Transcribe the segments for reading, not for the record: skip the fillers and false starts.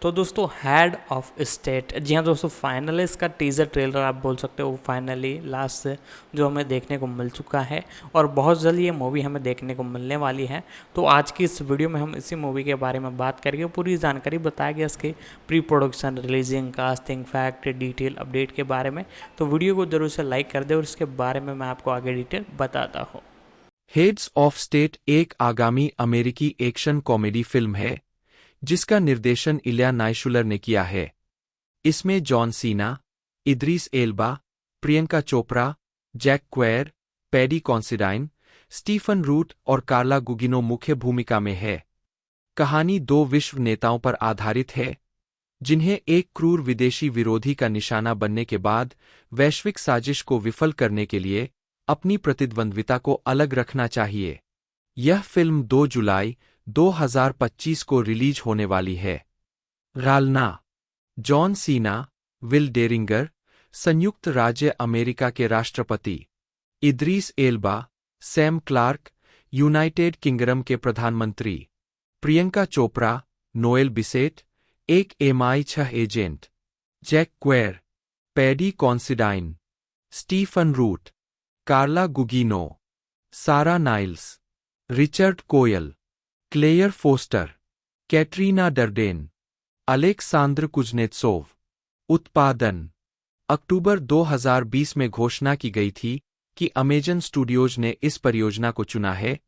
तो दोस्तों head of state, जी हाँ दोस्तों, फाइनल इसका टीज़र ट्रेलर आप बोल सकते हो फाइनली लास्ट से जो हमें देखने को मिल चुका है और बहुत जल्द ये मूवी हमें देखने को मिलने वाली है। तो आज की इस वीडियो में हम इसी मूवी के बारे में बात करेंगे, पूरी जानकारी बताया गया इसके pre production, releasing, casting, fact, detail update के बारे में। तो वीडियो को जरूर से लाइक कर दे और इसके बारे में मैं आपको आगे डिटेल बताता हूँ। हेड्स ऑफ स्टेट एक आगामी अमेरिकी एक्शन कॉमेडी फिल्म है जिसका निर्देशन इलिया नाइशुलर ने किया है। इसमें John Cena, Idris Elba, Priyanka Chopra, Jack Quaid, Paddy Considine, Stephen Root और कार्ला गुगिनो मुख्य भूमिका में है। कहानी दो विश्व नेताओं पर आधारित है जिन्हें एक क्रूर विदेशी विरोधी का निशाना बनने के बाद वैश्विक साजिश को विफल करने के लिए अपनी प्रतिद्वंद्विता को अलग रखना चाहिए। यह फिल्म 2 जुलाई 2025 को रिलीज होने वाली है। गालना जॉन सीना, विल डेरिंगर, संयुक्त राज्य अमेरिका के राष्ट्रपति, Idris Elba, Sam Clarke, United Kingdom के प्रधानमंत्री, प्रियंका चोपड़ा, नोएल बिसेट, एक MI6 agent, Jack Quaid, Paddy Considine, Stephen Root, Carla Gugino, Sarah Niles, Richard Coyle, Claire Foster, Katrina Durden, Aleksandr Kuznetsov. उत्पादन अक्टूबर 2020 में घोषणा की गई थी कि अमेजन स्टूडियोज ने इस परियोजना को चुना है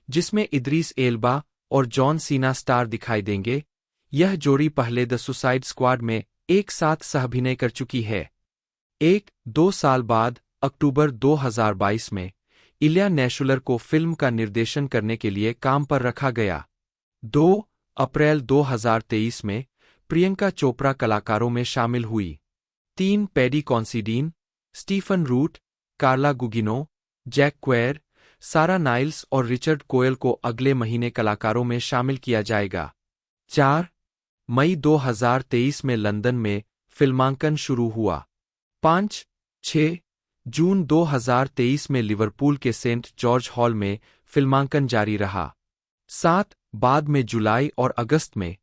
जिसमें इद्रीस एल्बा और जॉन सीना स्टार दिखाई देंगे। यह जोड़ी पहले द सुसाइड स्क्वाड में एक साथ सहअभिनय कर चुकी है। 1-2 साल बाद अक्टूबर 2022 में इलिया नाइशुलर को फिल्म का निर्देशन करने के लिए काम पर रखा गया। 2 अप्रैल 2023 में प्रियंका चोपड़ा कलाकारों में शामिल हुई। 3 paddy कॉन्सिडीन, Stephen Root, Carla गुगिनो, Jack क्वेर, सारा नाइल्स और रिचर्ड कोयल को अगले महीने कलाकारों में शामिल किया जाएगा। 4 मई 2023 में लंदन में फिल्मांकन शुरू हुआ। 5-6 जून 2023 में लिवरपूल के सेंट जॉर्ज हॉल में फिल्मांकन जारी रहा। 7 बाद में जुलाई और अगस्त में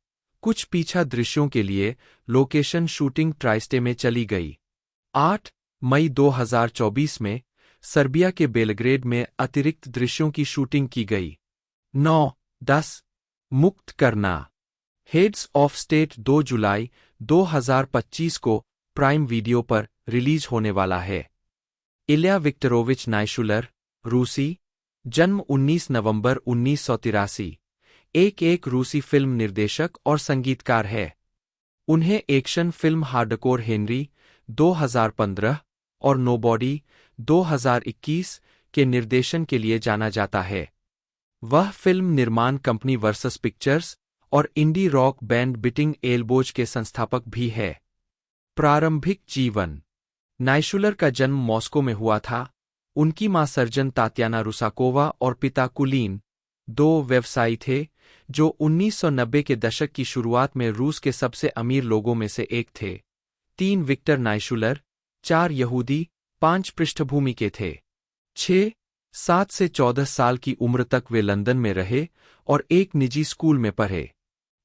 कुछ पीछा दृश्यों के लिए लोकेशन शूटिंग ट्राइस्टे में चली गई। 8 मई 2024 में सर्बिया के बेलग्रेड में अतिरिक्त दृश्यों की शूटिंग की गई। 9-10 मुक्त करना हेड्स ऑफ स्टेट 2 जुलाई 2025 को प्राइम वीडियो पर रिलीज होने वाला है। इलिया विक्टरोविच नाइशुलर, रूसी, जन्म 19 नवंबर 1983, एक रूसी फिल्म निर्देशक और संगीतकार है। उन्हें एक्शन फिल्म हार्डकोर हेनरी 2015 और नोबॉडी 2021 के निर्देशन के लिए जाना जाता है। वह फिल्म निर्माण कंपनी वर्सस पिक्चर्स और indie rock band beating elbows के संस्थापक भी है। प्रारंभिक जीवन नाइशुलर का जन्म मॉस्को में हुआ था। उनकी मां सर्जन तात्याना रुसाकोवा और पिता कुलीन 2 व्यवसायी थे जो 1990 के दशक की शुरुआत में रूस के सबसे अमीर लोगों में से एक थे। 3 विक्टर नाइशुलर, 4 यहूदी, 5 पृष्ठभूमि के थे। 7 से 14 साल की उम्र तक वे लंदन में रहे और एक निजी स्कूल में पढ़े।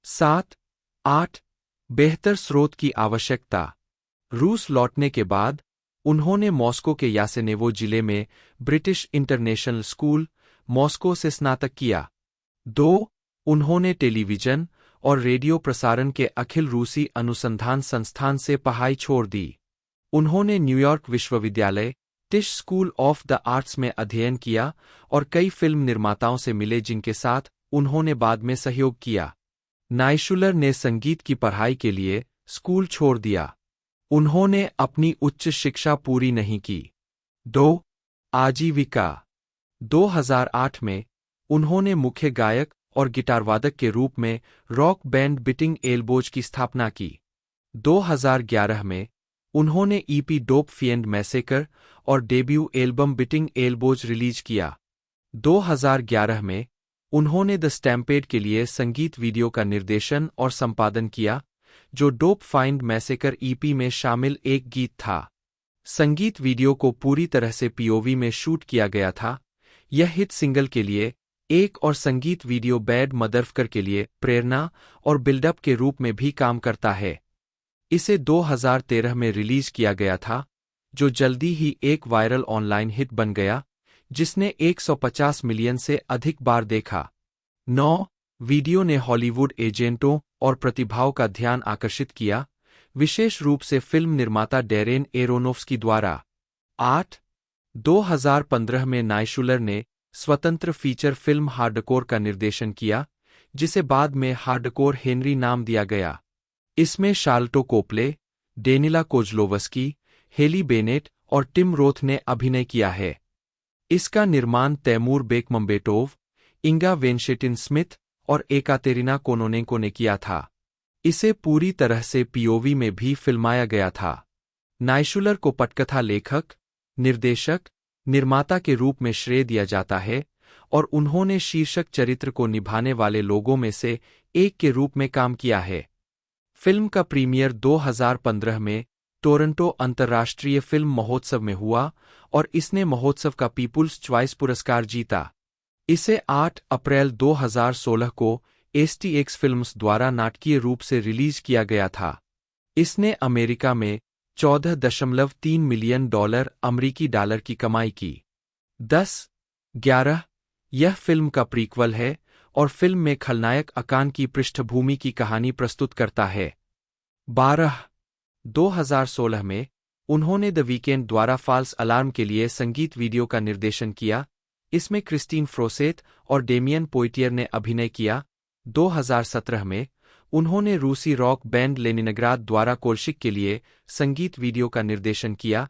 7-8 बेहतर स्रोत की आवश्यकता रूस लौटने के बाद उन्होंने मॉस्को के यासेनेवो जिले में ब्रिटिश इंटरनेशनल स्कूल, मॉस्को से स्नातक किया। 2 उन्होंने टेलीविजन और रेडियो प्रसारण के अखिल रूसी अनुसंधान संस्थान से पढ़ाई छोड़ दी। उन्होंने न्यूयॉर्क विश्वविद्यालय, टिश स्कूल ऑफ द आर्ट्स में अध्ययन किया और कई फिल्म निर्माताओं से मिले जिनके साथ उन्होंने बाद में सहयोग किया। नाइशुलर ने संगीत की पढ़ाई के लिए स्कूल छोड़ दिया। उन्होंने अपनी उच्च शिक्षा पूरी नहीं की। 2 आजीविका 2008 में उन्होंने मुख्य गायक और गिटारवादक के रूप में रॉक बैंड बिटिंग एल्बोज की स्थापना की। 2011 में उन्होंने EP डोप फिएंड मैसेकर और debut album beating elbows release किया। 2011 में उन्होंने द स्टैम्पेड के लिए संगीत वीडियो का निर्देशन और संपादन किया जो डोप फाइंड मैसेकर EP में शामिल एक गीत था। संगीत वीडियो को पूरी तरह से POV में शूट किया गया था। यह हिट सिंगल के लिए एक और संगीत वीडियो बैड मदरफकर के लिए प्रेरणा और बिल्डअप के रूप में भी काम करता है। इसे 2013 में रिलीज किया गया था, जो जल्दी ही एक वायरल ऑनलाइन हिट बन गया, जिसने 150 मिलियन से अधिक बार देखा। 9 वीडियो ने हॉलीवुड एजेंटों और प्रतिभाओं का ध्यान आकर्षित किया, विशेष रूप से फिल्म निर्माता डैरेन एरोनोफ्स्की द्वारा। 8 2015 में नाइशुलर ने स्वतंत्र फीचर फिल्म हार्डकोर का निर्देशन किया, जिसे बाद में हार्डकोर हेनरी नाम दिया गया। इसमें शार्लटो कोप्ले, डेनिला कोजलोवस्की, हेली बेनेट और टिम रोथ ने अभिनय किया है। इसका निर्माण तैमूर बेकमम्बेटोव, इंगा वेंशेटिन स्मिथ और एकातेरिना कोनोनेंको ने किया था। इसे पूरी तरह से पीओवी में भी फिल्माया गया था। नाइशुलर को पटकथा लेखक, निर्देशक, निर्माता के रूप में श्रेय दिया जाता है और उन्होंने शीर्षक चरित्र को निभाने वाले लोगों में से एक के रूप में काम किया है। फिल्म का प्रीमियर 2015 में टोरंटो अंतर्राष्ट्रीय फिल्म महोत्सव में हुआ और इसने महोत्सव का पीपुल्स च्वाइस पुरस्कार जीता। इसे 8 अप्रैल 2016 को एसटीएक्स फिल्म्स द्वारा नाटकीय रूप से रिलीज किया गया था। इसने अमेरिका में $14.3 मिलियन अमरीकी डॉलर की कमाई की। 10-11 यह फिल्म का प्रीक्वल है और फिल्म में खलनायक अकान की पृष्ठभूमि की कहानी प्रस्तुत करता है। 12 2016 में उन्होंने द वीकेंड द्वारा फॉल्स अलार्म के लिए संगीत वीडियो का निर्देशन किया। इसमें क्रिस्टीन फ्रोसेत और डेमियन पोइटियर ने अभिनय किया। 2017 में उन्होंने रूसी रॉक बैंड लेनिनग्राद द्वारा कोल्शिक के लिए संगीत वीडियो का निर्देशन किया।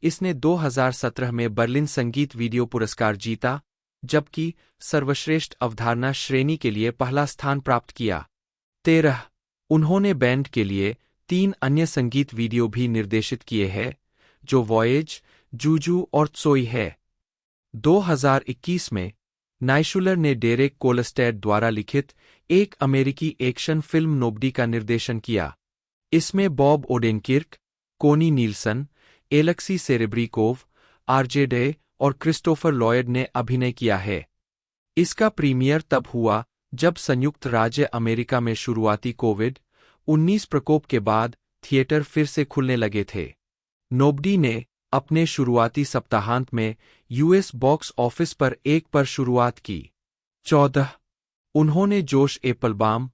इसने 2017 में बर्लिन संगीत वीडियो पुरस्कार जीता, जबकि सर्वश्रेष्ठ अवधारणा श्रेणी के लिए पहला स्थान प्राप्त किया। 13 उन्होंने बैंड के लिए 3 अन्य संगीत वीडियो भी निर्देशित किए हैं, जो वॉयेज, जूजू और त्सोई है। 2021 में नाइशुलर ने डेरेक कोलस्टैड द्वारा लिखित एक अमेरिकी एक्शन फिल्म नोबडी का निर्देशन किया। इसमें बॉब ओडेनकिर्क, कोनी नील्सन, एलेक्सी सेरेब्रिकोव, आरजे डे और क्रिस्टोफर लॉयड ने अभिनय किया है। इसका प्रीमियर तब हुआ जब संयुक्त राज्य अमेरिका में शुरुआती कोविड-19 प्रकोप के बाद थिएटर फिर से खुलने लगे थे। नोबडी ने अपने शुरुआती सप्ताहांत में यूएस बॉक्स ऑफिस पर 1 पर शुरुआत की। 14 उन्होंने जोश एप्पलबाम,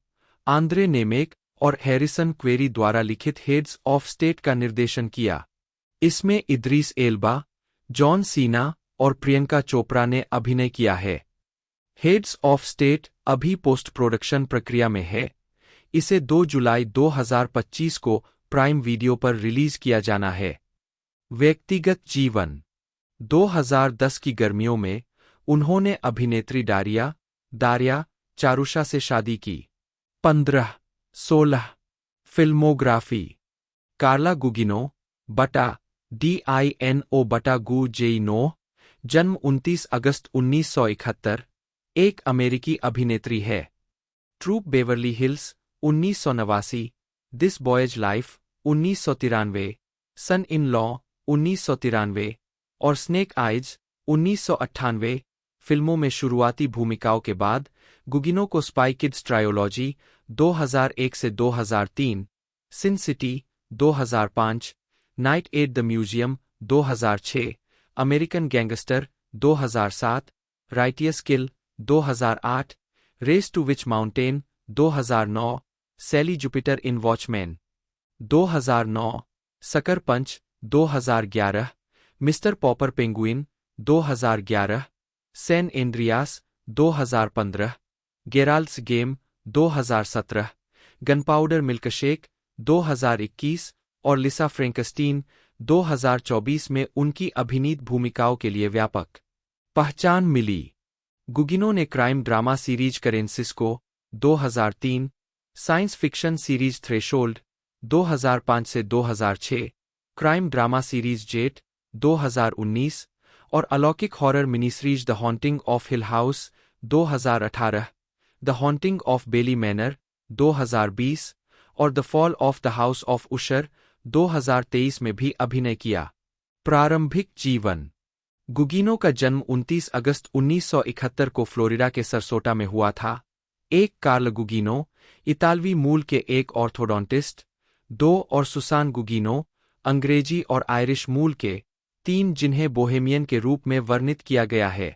आंद्रे नेमेक और हैरिसन क्वेरी द्वारा लिखित हेड्स ऑफ स्टेट का निर्देशन किया। इसमें इद्रीस एल्बा, जॉन सीना और प्रियंका चोपड़ा ने अभिनय किया है। हेड्स ऑफ स्टेट अभी पोस्ट प्रोडक्शन प्रक्रिया में है। इसे 2 जुलाई 2025 को प्राइम वीडियो पर रिलीज किया जाना है। व्यक्तिगत जीवन 2010 की गर्मियों में उन्होंने अभिनेत्री दारिया चारुशा से शादी की। 15-16 फिल्मोग्राफी कार्ला गुगिनो बटा DINO गु जन्म 29 अगस्त 1971, एक अमेरिकी अभिनेत्री है। Troop Beverly Hills 1989, this boy's life 1993, son in law 1993 और स्नेक आइज 1998 फिल्मों में शुरुआती भूमिकाओं के बाद गुगिनो को स्पाई किड्स ट्रायोलॉजी 2001 से 2003, Sin City 2005, Night at the Museum 2006, American Gangster 2007, Righteous Kill 2008, Race to which Mountain 2009, Sally Jupiter in Watchmen 2009, Sucker Punch 2011, Mister Popper Penguin 2011, San Andreas 2015, Gerald's Game 2017, Gunpowder Milkshake 2021 और लिसा Frankenstein 2024 में उनकी अभिनीत भूमिकाओं के लिए व्यापक पहचान मिली। गुगिनो ने crime drama series Karen Sisco 2003, science fiction series Threshold 2005 से 2006, क्राइम ड्रामा सीरीज जेट 2019 और अलौकिक horror miniseries the Haunting of Hill House 2018, the Haunting of Bly Manor 2020 और the Fall of the House of Usher 2023 में भी अभिनय किया। प्रारंभिक जीवन गुगिनो का जन्म 29 अगस्त 1971 को फ्लोरिडा के सरसोटा में हुआ था। एक कार्ल गुगिनो, इतालवी मूल के एक ऑर्थोडोंटिस्ट, दो और सुसान गुगिनो, अंग्रेजी और आयरिश मूल के, तीन जिन्हें बोहेमियन के रूप में वर्णित किया गया है।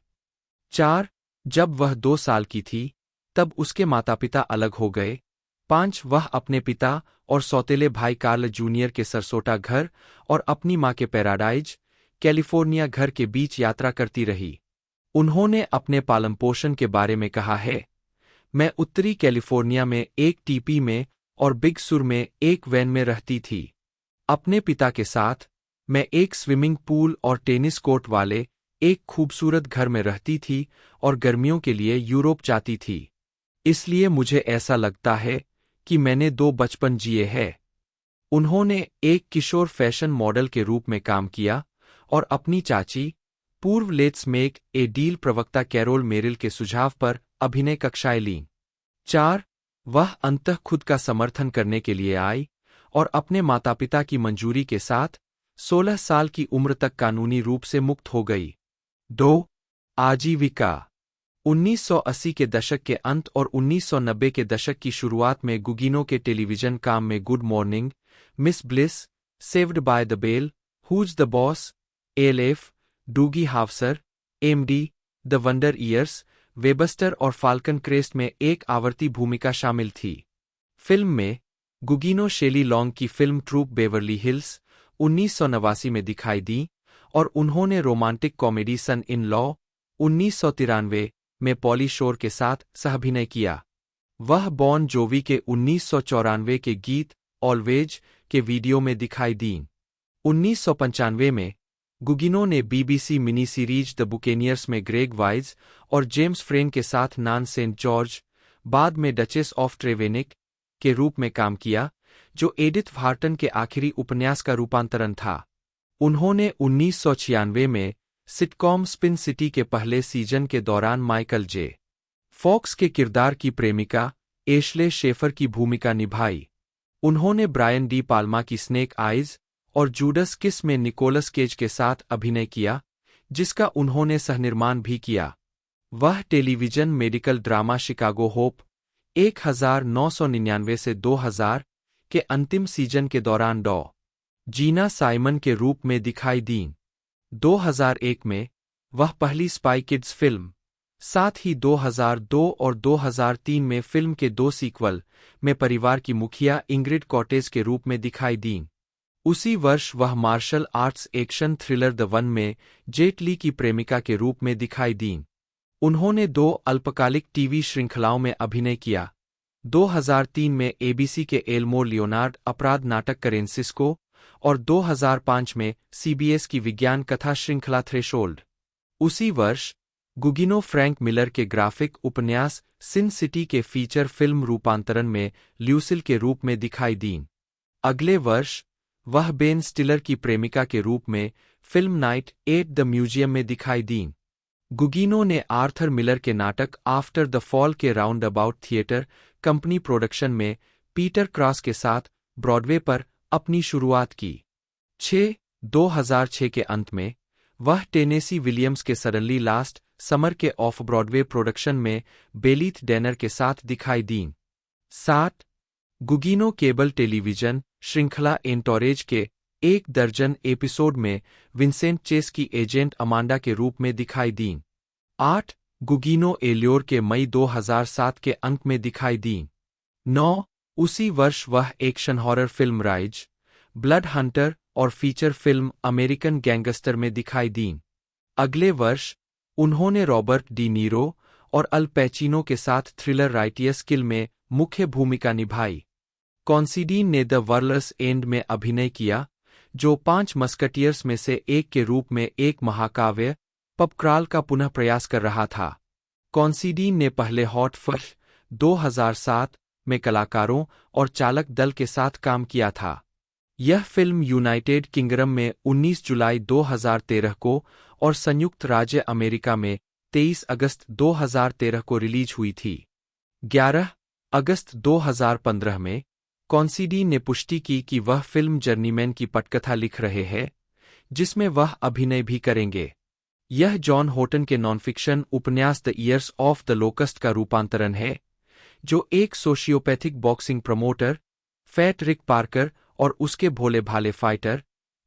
4. जब वह 2 साल की थी, तब उसके माता पिता अलग हो गए। 5. वह अपने पिता और सौतेले भाई कार्ल जूनियर के सरसोटा घर और अपनी मां के पैराडाइज, कैलिफोर्निया घर के बीच यात्रा करती रही। उन्होंने अपने पालन पोषण के बारे में कहा है, मैं उत्तरी कैलिफोर्निया में एक टीपी में और बिग सुर में एक वैन में रहती थी। अपने पिता के साथ, मैं एक स्विमिंग पूल और टेनिस कोर्ट वाले एक खूबसूरत घर में रहती थी और गर्मियों के लिए यूरोप जाती थी। इसलिए मुझे ऐसा लगता है कि मैंने 2 बचपन जिए हैं। उन्होंने एक किशोर फैशन मॉडल के रूप में काम किया और अपनी चाची, पूर्व लेट्स मेक ए डील प्रवक्ता कैरोल मेरिल के सुझाव पर अभिनय कक्षाएं लीं। 4. वह अंततः खुद का समर्थन करने के लिए आई और अपने माता पिता की मंजूरी के साथ 16 साल की उम्र तक कानूनी रूप से मुक्त हो गई। 2. आजीविका 1980 के दशक के अंत और 1990 के दशक की शुरुआत में गुगिनो के टेलीविजन काम में Good Morning, Miss Bliss, Saved by the Bell, Who's the Boss, LF, Doogie Howser, MD, the Wonder Years, Webster और फाल्कन क्रेस्ट में एक आवर्ती भूमिका शामिल थी। फिल्म में गुगिनो शेली लॉन्ग की फिल्म ट्रूप बेवरली हिल्स 1989 में दिखाई दी और उन्होंने romantic comedy Son in law 1993 में पॉली शोर के साथ सहअभिनय किया। वह बॉन जोवी के 1994 के गीत ऑलवेज के वीडियो में दिखाई दीं। 1995 में गुगिनो ने BBC mini series the buccaneers में ग्रेग वाइज और जेम्स फ्रेन के साथ नान सेंट जॉर्ज, बाद में डचेस ऑफ ट्रेवेनिक के रूप में काम किया, जो एडिथ व्हार्टन के आखिरी उपन्यास का रूपांतरण था। उन्होंने 1996 में सिटकॉम स्पिन सिटी के पहले सीजन के दौरान माइकल जे. फॉक्स के किरदार की प्रेमिका एशले शेफर की भूमिका निभाई। उन्होंने ब्रायन डी पाल्मा की स्नेक आइज और जूडस किस में निकोलस केज के साथ अभिनय किया, जिसका उन्होंने सहनिर्माण भी किया। वह television medical drama Chicago hope 1999 से 2000 के अंतिम सीजन के दौरान डॉ. जीना साइमन के रूप में दिखाई दीं। 2001 में वह पहली स्पाई किड्स फिल्म, साथ ही 2002 और 2003 में फिल्म के 2 सीक्वल में परिवार की मुखिया इंग्रिड कॉटेज के रूप में दिखाई दीं। उसी वर्ष वह martial arts action thriller the one में जेट ली की प्रेमिका के रूप में दिखाई दीं। उन्होंने 2 अल्पकालिक टीवी श्रृंखलाओं में अभिनय किया। 2003 में एबीसी के एल्मोर लियोनार्ड अपराध नाटक करेंसिस्को और 2005 में सीबीएस की विज्ञान कथा श्रृंखला थ्रेशोल्ड। उसी वर्ष गुगिनो फ्रैंक मिलर के ग्राफिक उपन्यास सिन सिटी के फीचर फिल्म रूपांतरण में ल्यूसिल के रूप में दिखाई दीं। अगले वर्ष वह बेन स्टिलर की प्रेमिका के रूप में film night at the museum में दिखाई दीं। गुगिनो ने आर्थर मिलर के नाटक आफ्टर द फॉल के round about theatre company production में पीटर क्रॉस के साथ ब्रॉडवे पर अपनी शुरुआत की। 2006 के अंत में वह टेनेसी विलियम्स के सडनली लास्ट समर के ऑफ ब्रॉडवे प्रोडक्शन में बेलीथ डैनर के साथ दिखाई दीं। 7. गुगिनो केबल टेलीविजन श्रृंखला एंटोरेज के 1 दर्जन एपिसोड में विंसेंट चेस की एजेंट अमांडा के रूप में दिखाई दीं। 8. गुगिनो एल्योर के मई 2007 के अंक में दिखाई दीं। 9. उसी वर्ष वह action horror film rise, blood Hunter और फीचर फिल्म अमेरिकन गैंगस्टर में दिखाई दीं। अगले वर्ष उन्होंने रॉबर्ट डी नीरो और अल पैचिनो के साथ थ्रिलर राइटियस किल में मुख्य भूमिका निभाई। कॉन्सिडीन ने द वर्ल्ड्स एंड में अभिनय किया, जो 5 मस्कटियर्स में से एक के रूप में एक महाकाव्य पब क्राल का पुनः प्रयास कर रहा था। कॉन्सिडीन ने पहले हॉट फश 2007 में कलाकारों और चालक दल के साथ काम किया था। यह फिल्म यूनाइटेड किंगडम में 19 जुलाई 2013 को और संयुक्त राज्य अमेरिका में 23 अगस्त 2013 को रिलीज हुई थी। 11 अगस्त 2015 में कॉन्सिडीन ने पुष्टि की कि वह फिल्म जर्नीमैन की पटकथा लिख रहे हैं, जिसमें वह अभिनय भी करेंगे। यह जॉन होटन के नॉनफिक्शन उपन्यास the years of the locust का रूपांतरण है, जो एक सोशियोपैथिक बॉक्सिंग प्रमोटर, फैट रिक पार्कर और उसके भोले भाले फाइटर,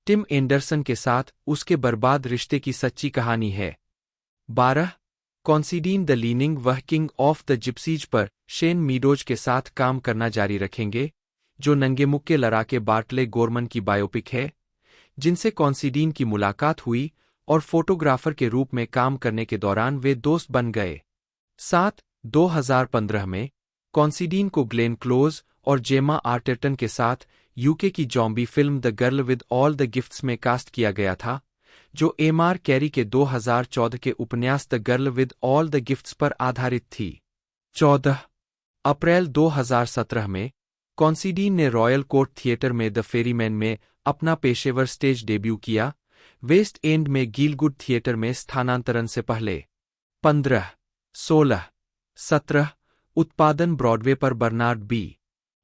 टिम एंडरसन के साथ उसके बर्बाद रिश्ते की सच्ची कहानी है। 12. कॉन्सिडीन द लीनिंग वह किंग ऑफ द जिप्सीज पर शेन मीडोज के साथ काम करना जारी रखेंगे, जो नंगे मुक्के लड़ाके बार्टले गोरमन की बायोपिक है, जिनसे कॉन्सिडीन की मुलाकात हुई और फोटोग्राफर के रूप में काम करने के दौरान वे दोस्त बन गए। 7. 2015 में कॉन्सिडीन को ग्लेन क्लोज और जेमा आर्टरटन के साथ यूके की zombie film the girl with all the gifts में कास्ट किया गया था, जो एमआर कैरी के 2014 के उपन्यास the girl with all the gifts पर आधारित थी। 14. अप्रैल 2017 में कॉन्सिडीन ने रॉयल कोर्ट थिएटर में द फेरीमैन में अपना पेशेवर स्टेज डेब्यू किया, वेस्ट एंड में गीलगुड थिएटर में स्थानांतरण से पहले। 15, 16, 17 उत्पादन ब्रॉडवे पर बर्नार्ड बी.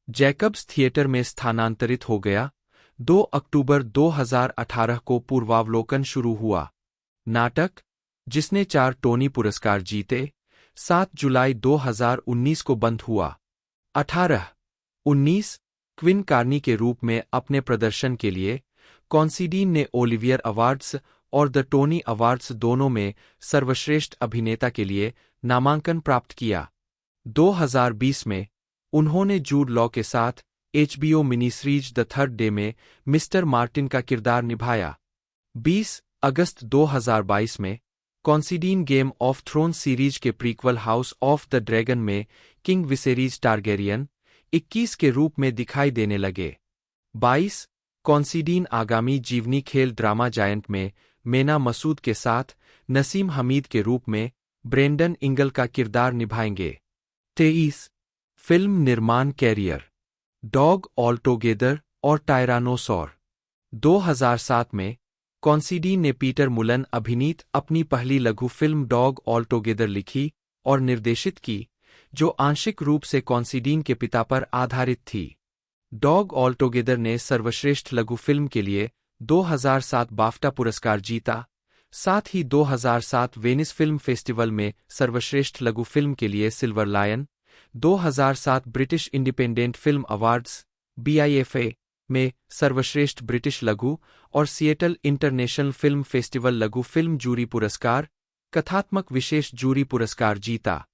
जैकब्स थिएटर में स्थानांतरित हो गया। 2 अक्टूबर 2018 को पूर्वावलोकन शुरू हुआ। नाटक, जिसने 4 टोनी पुरस्कार जीते, 7 जुलाई 2019 को बंद हुआ। 18, 19 क्विन कार्नी के रूप में अपने प्रदर्शन के लिए कॉन्सिडीन ने ओलिवियर अवार्ड्स और द टोनी अवार्ड्स दोनों में सर्वश्रेष्ठ अभिनेता के लिए नामांकन प्राप्त किया। 2020 में उन्होंने जूड लॉ के साथ HBO mini series the Third day में मिस्टर मार्टिन का किरदार निभाया। 20 अगस्त 2022 में कॉन्सिडीन गेम ऑफ थ्रोन्स सीरीज के prequel house of the dragon में किंग विसेरीज टारगेरियन 21 के रूप में दिखाई देने लगे। 22 कॉन्सिडीन आगामी जीवनी खेल ड्रामा जायंट में मेना मसूद के साथ नसीम हमीद के रूप में ब्रेंडन इंगल का किरदार निभाएंगे। 23 फिल्म निर्माण कैरियर, डॉग ऑल टुगेदर और टायरानोसॉर। 2007 में कॉन्सिडीन ने पीटर मुलन अभिनीत अपनी पहली लघु फिल्म डॉग ऑल टुगेदर लिखी और निर्देशित की, जो आंशिक रूप से कॉन्सिडीन के पिता पर आधारित थी। डॉग ऑल टुगेदर ने सर्वश्रेष्ठ लघु फिल्म के लिए 2007 बाफ्टा पुरस्कार जीता, साथ ही 2007 वेनिस फिल्म फेस्टिवल में सर्वश्रेष्ठ लघु फिल्म के लिए silver lion, 2007 British independent film awards BIFA में सर्वश्रेष्ठ ब्रिटिश लघु और सिएटल इंटरनेशनल फिल्म फेस्टिवल लघु फिल्म जूरी पुरस्कार, कथात्मक विशेष जूरी पुरस्कार जीता।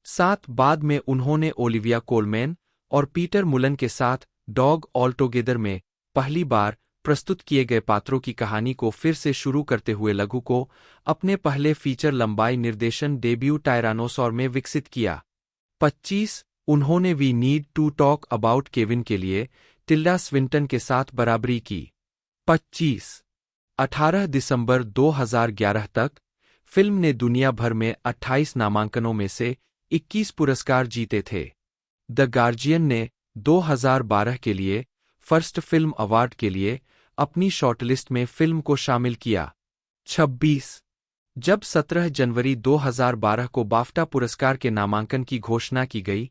7 बाद में उन्होंने ओलिविया कोलमैन और पीटर मुलन के साथ डॉग ऑल टुगेदर में पहली बार प्रस्तुत किए गए पात्रों की कहानी को फिर से शुरू करते हुए लघु को अपने पहले फीचर लंबाई निर्देशन डेब्यू टायरानोसॉर में विकसित किया। 25 उन्होंने we need to talk about Kevin के लिए टिल्डा स्विंटन के साथ बराबरी की। 25 18 दिसंबर 2011 तक फिल्म ने दुनिया भर में 28 नामांकनों में से 21 पुरस्कार जीते थे। द गार्जियन ने 2012 के लिए फर्स्ट फिल्म अवार्ड के लिए अपनी शॉर्टलिस्ट में फिल्म को शामिल किया। 26 जब 17 जनवरी 2012 को बाफ्टा पुरस्कार के नामांकन की घोषणा की गई,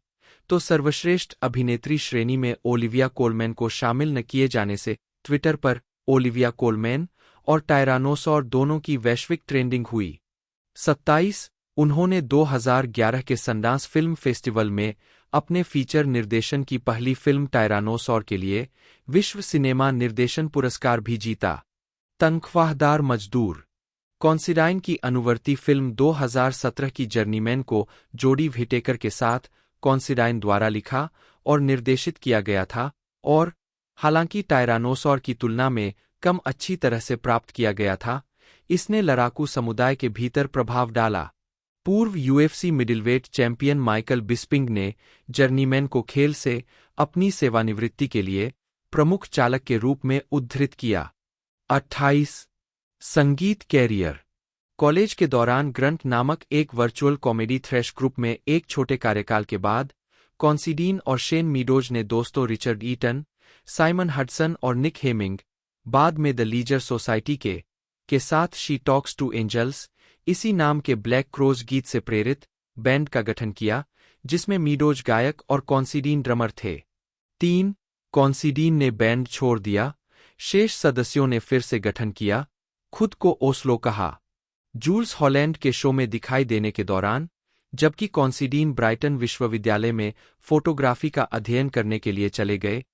तो सर्वश्रेष्ठ अभिनेत्री श्रेणी में ओलिविया कोलमैन को शामिल न किए जाने से ट्विटर पर ओलिविया कोलमैन और टायरानोसॉर दोनों की वैश्विक ट्रेंडिंग हुई। 27 उन्होंने 2011 के सनडांस फिल्म फेस्टिवल में अपने फीचर निर्देशन की पहली फिल्म टायरानोसॉर के लिए विश्व सिनेमा निर्देशन पुरस्कार भी जीता। तनख्वाहदार मजदूर, कॉन्सिडाइन की अनुवर्ती फिल्म 2017 की जर्नीमैन को जोडी व्हिटेकर के साथ कॉन्सिडाइन द्वारा लिखा और निर्देशित किया गया था और, हालांकि टायरानोसॉर की तुलना में कम अच्छी तरह से प्राप्त किया गया था, इसने लड़ाकू समुदाय के भीतर प्रभाव डाला। पूर्व UFC मिडिलवेट चैंपियन माइकल बिस्पिंग ने जर्नीमैन को खेल से अपनी सेवानिवृत्ति के लिए प्रमुख चालक के रूप में उद्धृत किया। 28 संगीत कैरियर, कॉलेज के दौरान ग्रंट नामक एक वर्चुअल कॉमेडी थ्रैश ग्रुप में एक छोटे कार्यकाल के बाद कॉन्सिडीन और शेन मीडोज ने दोस्तों रिचर्ड ईटन, साइमन हडसन और निक हेमिंग, बाद में द लीजर सोसाइटी के साथ शी टॉक्स टू एंजल्स, इसी नाम के ब्लैक क्रोज गीत से प्रेरित बैंड का गठन किया, जिसमें मीडोज गायक और कॉन्सिडीन ड्रमर थे। 3 कॉन्सिडीन ने बैंड छोड़ दिया, शेष सदस्यों ने फिर से गठन किया, खुद को ओस्लो कहा। जूल्स हॉलैंड के शो में दिखाई देने के दौरान, जबकि कॉन्सिडीन ब्राइटन विश्वविद्यालय में फोटोग्राफी का अध्ययन करने के लिए चले गए,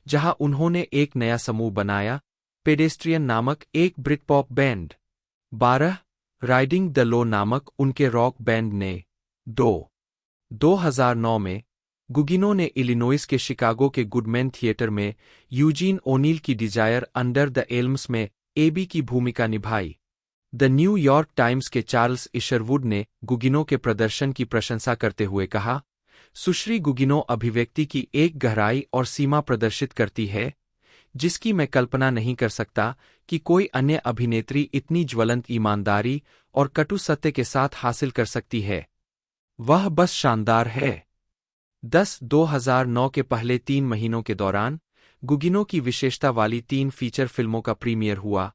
जहां उन्होंने एक नया समूह बनाया, पेडेस्ट्रियन नामक एक ब्रिटपॉप बैंड। 12 राइडिंग द लो नामक उनके रॉक बैंड ने 2009 में गुगिनो ने इलिनॉइस के शिकागो के गुडमैन थिएटर में यूजीन ओनील की डिजायर अंडर द एल्म्स में एबी की भूमिका निभाई। द न्यूयॉर्क टाइम्स के चार्ल्स इशरवुड ने गुगिनो के प्रदर्शन की प्रशंसा करते हुए कहा, सुश्री गुगिनो अभिव्यक्ति की एक गहराई और सीमा प्रदर्शित करती है, जिसकी मैं कल्पना नहीं कर सकता कि कोई अन्य अभिनेत्री इतनी ज्वलंत ईमानदारी और कटु सत्य के साथ हासिल कर सकती है। वह बस शानदार है। 2009 के पहले 3 महीनों के दौरान गुगिनो की विशेषता वाली 3 फीचर फिल्मों का प्रीमियर हुआ।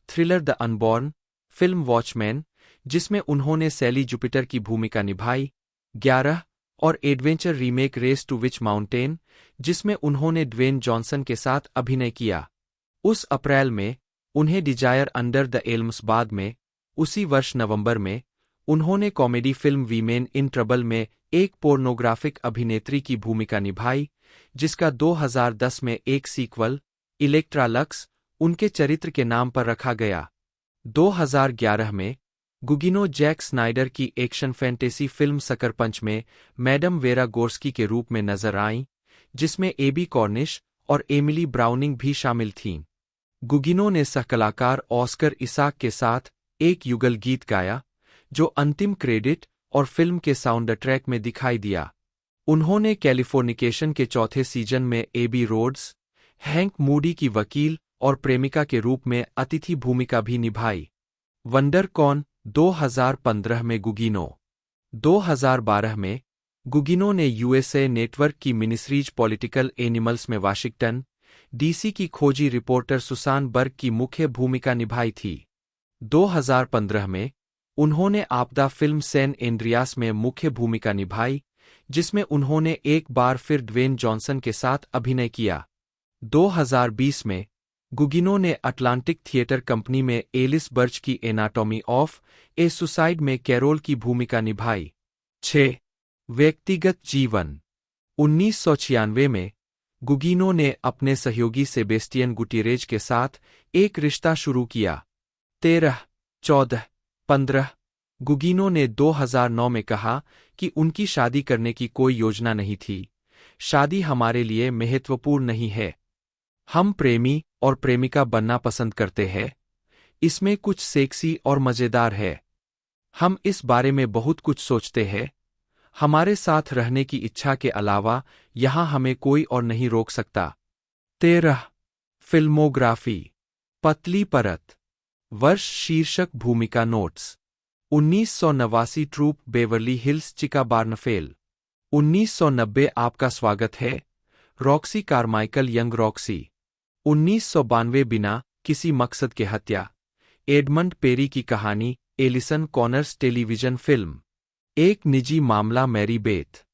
Thriller the unborn, film watchman, जिसमें उन्होंने सैली जुपिटर की भूमिका निभाई, 11 और adventure remake race to which mountain, जिसमें उन्होंने ड्वेन जॉनसन के साथ अभिनय किया। उस अप्रैल में उन्हें डिजायर अंडर द एल्म्स, बाद में उसी वर्ष नवंबर में उन्होंने comedy film women in trouble में एक पोर्नोग्राफिक अभिनेत्री की भूमिका निभाई, जिसका 2010 में एक सीक्वल, इलेक्ट्रा लक्स, उनके चरित्र के नाम पर रखा गया। 2011 में गुगिनो जैक स्नाइडर की एक्शन फैंटेसी फिल्म सकर पंच में मैडम वेरा गोर्स्की के रूप में नजर आईं, जिसमें एबी कॉर्निश और एमिली ब्राउनिंग भी शामिल थीं। गुगिनो ने सहकलाकार ऑस्कर इसाक के साथ एक युगल गीत गाया, जो अंतिम क्रेडिट और फिल्म के साउंड ट्रैक में दिखाई दिया। उन्होंने कैलिफोर्निकेशन के चौथे सीजन में एबी रोड्स, हैंक मूडी की वकील और प्रेमिका के रूप में अतिथि भूमिका भी निभाई। वंडरकॉन 2015 में गुगिनो। 2012 में गुगिनो ने यूएसए नेटवर्क की मिनिसीरीज पॉलिटिकल एनिमल्स में वाशिंगटन, डीसी की खोजी रिपोर्टर सुसान बर्ग की मुख्य भूमिका निभाई थी। 2015 में उन्होंने आपदा फिल्म सैन एंड्रियास में मुख्य भूमिका निभाई, जिसमें उन्होंने एक बार फिर ड्वेन जॉनसन के साथ अभिनय किया। 2020 में गुगिनो ने अटलांटिक थिएटर कंपनी में एलिस बर्च की एनाटॉमी ऑफ ए सुसाइड में कैरोल की भूमिका निभाई। 6 व्यक्तिगत जीवन। 1996 में गुगिनो ने अपने सहयोगी सेबेस्टियन गुटिरेज के साथ एक रिश्ता शुरू किया। 13, 14, 15 गुगिनो ने 2009 में कहा कि उनकी शादी करने की कोई योजना नहीं थी। शादी हमारे लिए महत्वपूर्ण नहीं है। हम प्रेमी और प्रेमिका बनना पसंद करते हैं। इसमें कुछ सेक्सी और मजेदार है। हम इस बारे में बहुत कुछ सोचते हैं। हमारे साथ रहने की इच्छा के अलावा यहां हमें कोई और नहीं रोक सकता। 13 फिल्मोग्राफी। पतली परत। वर्ष शीर्षक भूमिका notes. 1989 Troop Beverly Hills Chica Barnfell. 1990 आपका स्वागत है, रॉक्सी कारमाइकल यंग रॉक्सी। 1992 बिना किसी मकसद के हत्या, एडमंड पेरी की कहानी एलिसन कॉनर्स टेलीविजन फिल्म। एक निजी मामला मैरी बेथ।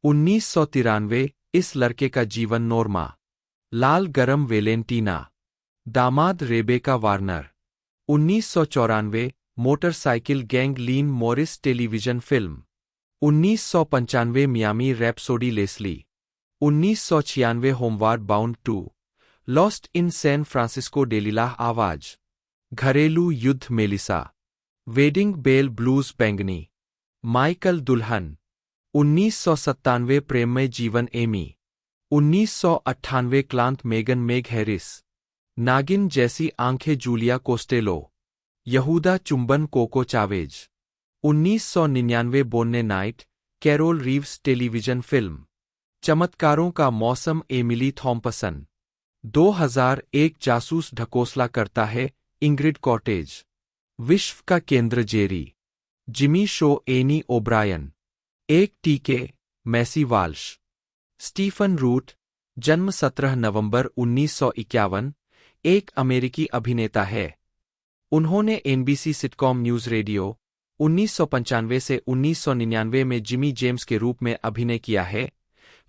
1993 इस लड़के का जीवन नोर्मा। लाल गरम वेलेंटीना। दामाद Rebecca Warner. 1994 Motorcycle Gang Leanne Morris television film. 1995 Miami Rhapsody Leslie. 1996 Homeward Bound 2 Lost in San Francisco Delilah आवाज। घरेलू युद्ध मेलिसा। वेडिंग बेल ब्लूज बैंगनी। माइकल दुल्हन। 1997 प्रेममय जीवन एमी। 1998 क्लांत मेगन मेग हैरिस। नागिन जैसी आंखें जूलिया कोस्टेलो। यहूदा चुंबन कोको चावेज। 1999 बोन्ने नाइट कैरोल रीव्स टेलीविजन फिल्म। चमत्कारों का मौसम एमिली थॉम्पसन। 2001 जासूस ढकोसला करता है इंग्रिड कॉटेज। विश्व का केंद्र Jerry. Jimmy show any O'Brien. एक टीके मैसी वाल्श। स्टीफन रूट, जन्म 17 नवंबर 1951, एक अमेरिकी अभिनेता है। उन्होंने एनबीसी सिटकॉम न्यूज रेडियो 1995 से 1999 में जिमी जेम्स के रूप में अभिनय किया है।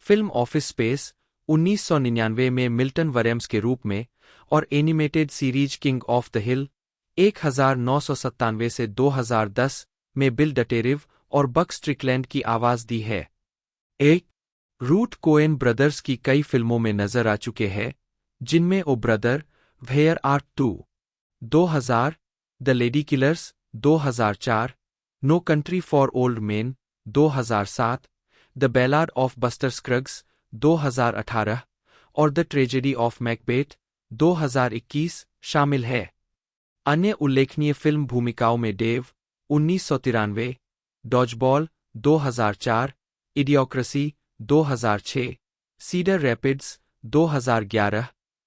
फिल्म ऑफिस स्पेस 1999 में मिल्टन वरेम्स के रूप में और animated series king of the हिल 1997 से 2010 में बिल डटेरिव और बक स्ट्रिकलैंड की आवाज दी है। एक रूट कोएन ब्रदर्स की कई फिल्मों में नजर आ चुके हैं, जिनमें O Brother, Where Art Thou 2000, the Lady Killers 2004, No Country for Old Men 2007, the Ballad of Buster Scruggs 2018 और द ट्रेजेडी ऑफ मैकबेथ 2021 शामिल है। अन्य उल्लेखनीय फिल्म भूमिकाओं में Dave 1993, Dodgeball 2004, Idiocracy 2006, Cedar Rapids 2011,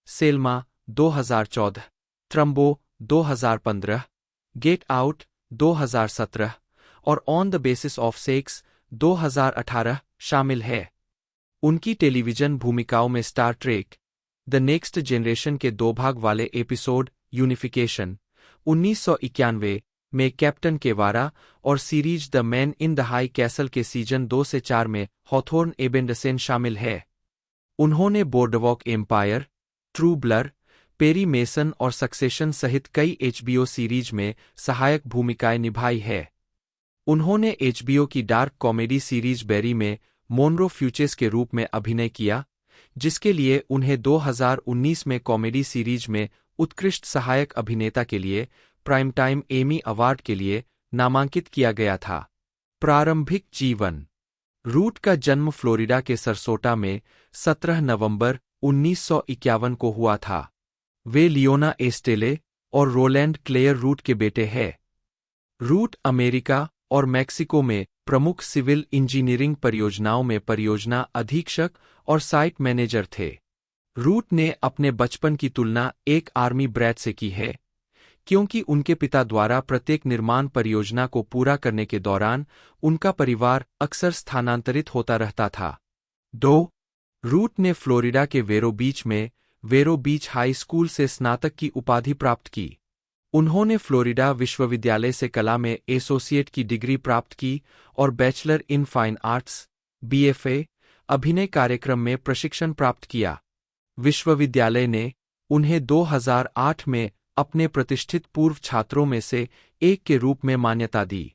Selma 2014, Trumbo 2015, get out 2017 और on the basis of sex 2018 शामिल है। उनकी टेलीविजन भूमिकाओं में star trek the next generation के 2 भाग वाले एपिसोड यूनिफिकेशन 1991 में कैप्टन केवारा और series the man in the high castle के सीजन 2 से 4 में हॉथोर्न एबेंडसेन शामिल है। उन्होंने boardwalk empire, true blood, Perry Mason और सक्सेशन सहित कई एचबीओ सीरीज में सहायक भूमिकाएं निभाई है। उन्होंने एचबीओ की डार्क कॉमेडी सीरीज बेरी में मोनरो फ्यूचेस के रूप में अभिनय किया, जिसके लिए उन्हें 2019 में कॉमेडी सीरीज में उत्कृष्ट सहायक अभिनेता के लिए प्राइम टाइम एमी अवार्ड के लिए नामांकित किया गया था। प्रारंभिक जीवन रूट का जन्म फ्लोरिडा के सरसोटा में 17 नवंबर 1951 को हुआ था। वे लियोना एस्टेले और रोलैंड क्लेयर रूट के बेटे हैं। रूट अमेरिका और मैक्सिको में प्रमुख सिविल इंजीनियरिंग परियोजनाओं में परियोजना अधीक्षक और साइट मैनेजर थे। रूट ने अपने बचपन की तुलना एक आर्मी ब्रैट से की है, क्योंकि उनके पिता द्वारा प्रत्येक निर्माण परियोजना को पूरा करने के दौरान उनका परिवार अक्सर स्थानांतरित होता रहता था। 2. रूट ने फ्लोरिडा के वेरो बीच में वेरो बीच हाई स्कूल से स्नातक की उपाधि प्राप्त की। उन्होंने फ्लोरिडा विश्वविद्यालय से कला में एसोसिएट की डिग्री प्राप्त की और bachelor in fine arts (BFA) अभिनय कार्यक्रम में प्रशिक्षण प्राप्त किया। विश्वविद्यालय ने उन्हें 2008 में अपने प्रतिष्ठित पूर्व छात्रों में से एक के रूप में मान्यता दी।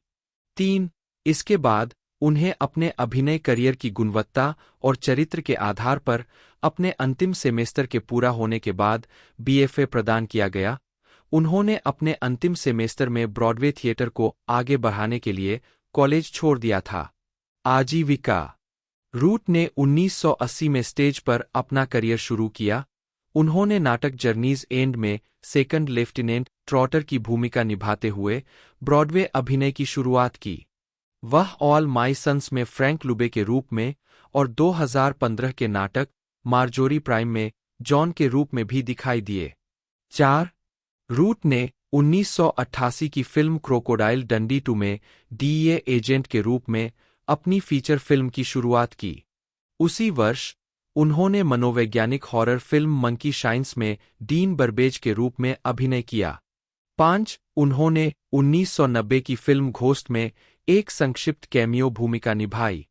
3. इसके बाद उन्हें अपने अभिनय करियर की गुणवत्ता और चरित्र के आधार पर अपने अंतिम सेमेस्टर के पूरा होने के बाद BFA प्रदान किया गया। उन्होंने अपने अंतिम सेमेस्टर में ब्रॉडवे थिएटर को आगे बढ़ाने के लिए कॉलेज छोड़ दिया था। आजीविका रूट ने 1980 में स्टेज पर अपना करियर शुरू किया। उन्होंने नाटक जर्नीज एंड में सेकंड लेफ्टिनेंट ट्रॉटर की भूमिका निभाते हुए ब्रॉडवे अभिनय की शुरुआत की। वह ऑल माई सन्स में फ्रैंक लुबे के रूप में और 2015 के नाटक मार्जोरी प्राइम में जॉन के रूप में भी दिखाई दिए। 4. रूट ने 1988 की फिल्म क्रोकोडाइल डंडी 2 में DEA एजेंट के रूप में अपनी फीचर फिल्म की शुरुआत की। उसी वर्ष उन्होंने मनोवैज्ञानिक हॉरर फिल्म मंकी शाइन्स में डीन बर्बेज के रूप में अभिनय किया। 5. उन्होंने 1990 की फिल्म घोस्ट में एक संक्षिप्त कैमियो भूमिका निभाई।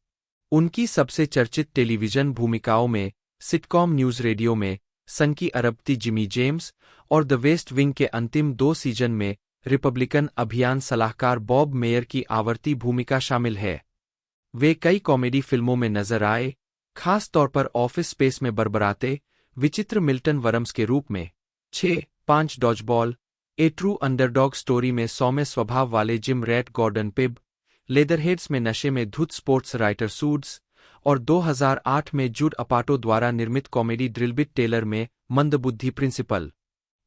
उनकी सबसे चर्चित टेलीविजन भूमिकाओं में सिटकॉम न्यूज रेडियो में संकी अरबती जिमी जेम्स और द वेस्ट विंग के अंतिम 2 सीजन में रिपब्लिकन अभियान सलाहकार बॉब मेयर की आवर्ती भूमिका शामिल है। वे कई कॉमेडी फिल्मों में नजर आए, खास तौर पर ऑफिस स्पेस में बरबराते विचित्र मिल्टन वरम्स के रूप में। 6. 5 डॉजबॉल ए ट्रू अंडरडॉग स्टोरी में सौम्य स्वभाव वाले जिम रैट गॉर्डन पिब, लेदरहेड्स में नशे में धुत स्पोर्ट्स राइटर सूड्स और 2008 में जूड अपाटो द्वारा निर्मित कॉमेडी ड्रिलबिट टेलर में मंदबुद्धि प्रिंसिपल।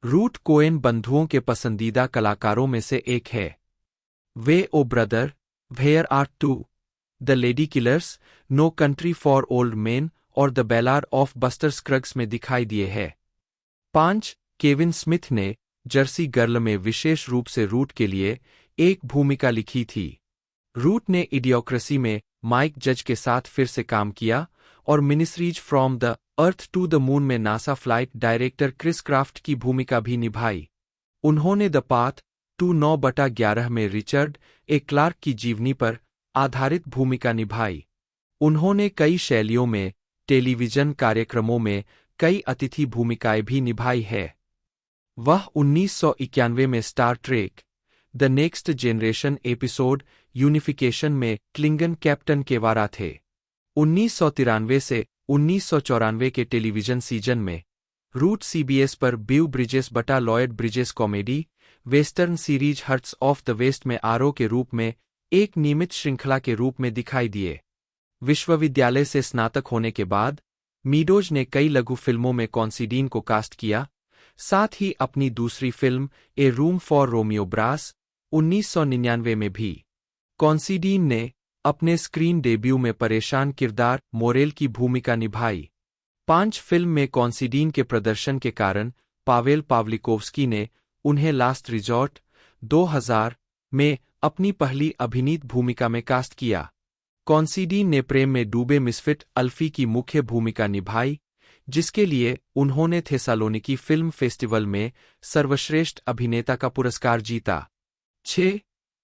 रूट कोएन बंधुओं के पसंदीदा कलाकारों में से एक है। वे O Brother, Where Art Thou, the Lady Killers, No Country for Old Men और the Ballad of Buster Scruggs में दिखाई दिए हैं। 5. केविन स्मिथ ने जर्सी गर्ल में विशेष रूप से रूट के लिए एक भूमिका लिखी थी। रूट ने इडियोक्रेसी में माइक जज के साथ फिर से काम किया और miniseries from the Earth to the Moon में NASA flight director Chris Kraft की भूमिका भी निभाई। उन्होंने द पाथ टू 9/11 में रिचर्ड ए क्लार्क की जीवनी पर आधारित भूमिका निभाई। उन्होंने कई शैलियों में टेलीविजन कार्यक्रमों में कई अतिथि भूमिकाएं भी निभाई है। वह 1991 में star trek the next generation episode unification में क्लिंगन कैप्टन केवारा थे। 1993 से 1994 के टेलीविजन सीजन में रूट सीबीएस पर ब्यू ब्रिजेस बटा Lloyd Bridges comedy western series hearts of the west में आरओ के रूप में एक नियमित श्रृंखला के रूप में दिखाई दिए। विश्वविद्यालय से स्नातक होने के बाद मीडोज ने कई लघु फिल्मों में कॉन्सिडीन को कास्ट किया, साथ ही अपनी दूसरी film a room for Romeo Brass 1999 में भी कॉन्सिडीन ने अपने स्क्रीन डेब्यू में परेशान किरदार मोरेल की भूमिका निभाई। 5 फिल्म में कॉन्सिडीन के प्रदर्शन के कारण पावेल पावलिकोव्स्की ने उन्हें लास्ट रिजॉर्ट 2000 में अपनी पहली अभिनीत भूमिका में कास्ट किया। कॉन्सिडीन ने प्रेम में डूबे मिसफिट अल्फी की मुख्य भूमिका निभाई, जिसके लिए उन्होंने थेसालोनिकी फिल्म फेस्टिवल में सर्वश्रेष्ठ अभिनेता का पुरस्कार जीता। 6.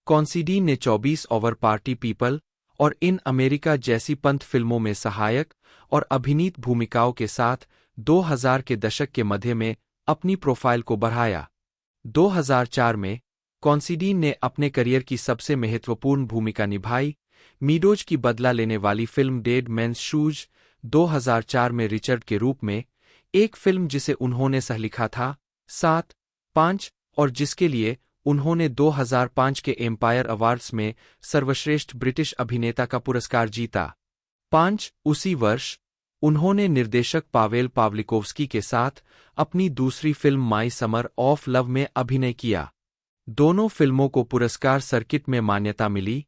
कॉन्सिडीन ने 24 ओवर पार्टी पीपल और इन अमेरिका जैसी पंथ फिल्मों में सहायक और अभिनीत भूमिकाओं के साथ 2000 के दशक के मध्य में अपनी प्रोफाइल को बढ़ाया। 2004 में कॉन्सिडीन ने अपने करियर की सबसे महत्वपूर्ण भूमिका निभाई, मीडोज की बदला लेने वाली फिल्म डेड मैन्स शूज 2004 में रिचर्ड के रूप में, एक फिल्म जिसे उन्होंने सहलिखा था 7, 5 और जिसके लिए उन्होंने 2005 के एम्पायर अवार्ड्स में सर्वश्रेष्ठ ब्रिटिश अभिनेता का पुरस्कार जीता। 5 उसी वर्ष उन्होंने निर्देशक पावेल पावलिकोव्स्की के साथ अपनी दूसरी film my summer of love में अभिनय किया। दोनों फिल्मों को पुरस्कार सर्किट में मान्यता मिली,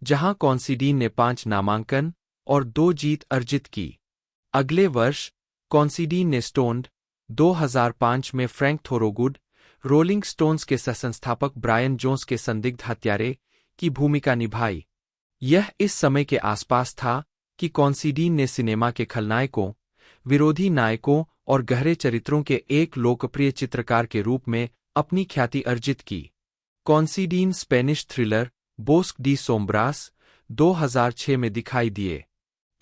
जहां कॉन्सिडीन ने 5 नामांकन और 2 जीत अर्जित की। अगले वर्ष कॉन्सिडीन ने स्टोन्ड 2005 में फ्रैंक थोरोगुड, रोलिंग स्टोन्स के सह-संस्थापक ब्रायन जोन्स के संदिग्ध हत्यारे की भूमिका निभाई। यह इस समय के आसपास था कि कॉन्सिडीन ने सिनेमा के खलनायकों, विरोधी नायकों और गहरे चरित्रों के एक लोकप्रिय चित्रकार के रूप में अपनी ख्याति अर्जित की। कॉन्सिडीन स्पेनिश थ्रिलर बोस्क डी सोम्ब्रास 2006 में दिखाई दिए।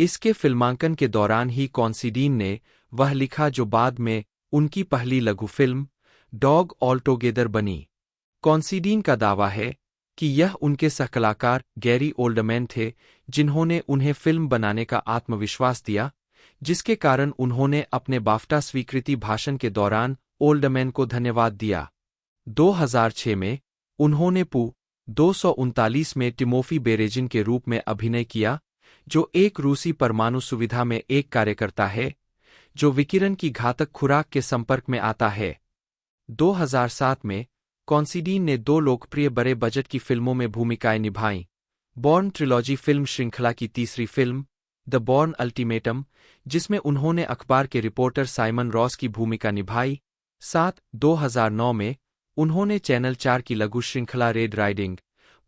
इसके फिल्मांकन के दौरान ही कॉन्सिडीन ने वह लिखा जो बाद में उनकी पहली लघु फिल्म डॉग ऑलटोगेदर बनी। कॉन्सिडीन का दावा है कि यह उनके सहकलाकार गैरी ओल्डमैन थे जिन्होंने उन्हें फिल्म बनाने का आत्मविश्वास दिया, जिसके कारण उन्होंने अपने बाफ्टा स्वीकृति भाषण के दौरान ओल्डमैन को धन्यवाद दिया। 2006 में उन्होंने पू 239 में टिमोफी बेरेजिन के रूप में अभिनय किया, जो एक रूसी परमाणु सुविधा में एक कार्यकर्ता है जो विकिरण की घातक खुराक के संपर्क में आता है। 2007 में कॉन्सिडीन ने 2 लोकप्रिय बड़े बजट की फिल्मों में भूमिकाएं निभाईं। बॉर्न ट्रिलॉजी फिल्म श्रृंखला की तीसरी फिल्म द बॉर्न अल्टीमेटम, जिसमें उन्होंने अखबार के रिपोर्टर साइमन रॉस की भूमिका निभाई। 7. 2009 में उन्होंने चैनल 4 की लघु श्रृंखला रेड राइडिंग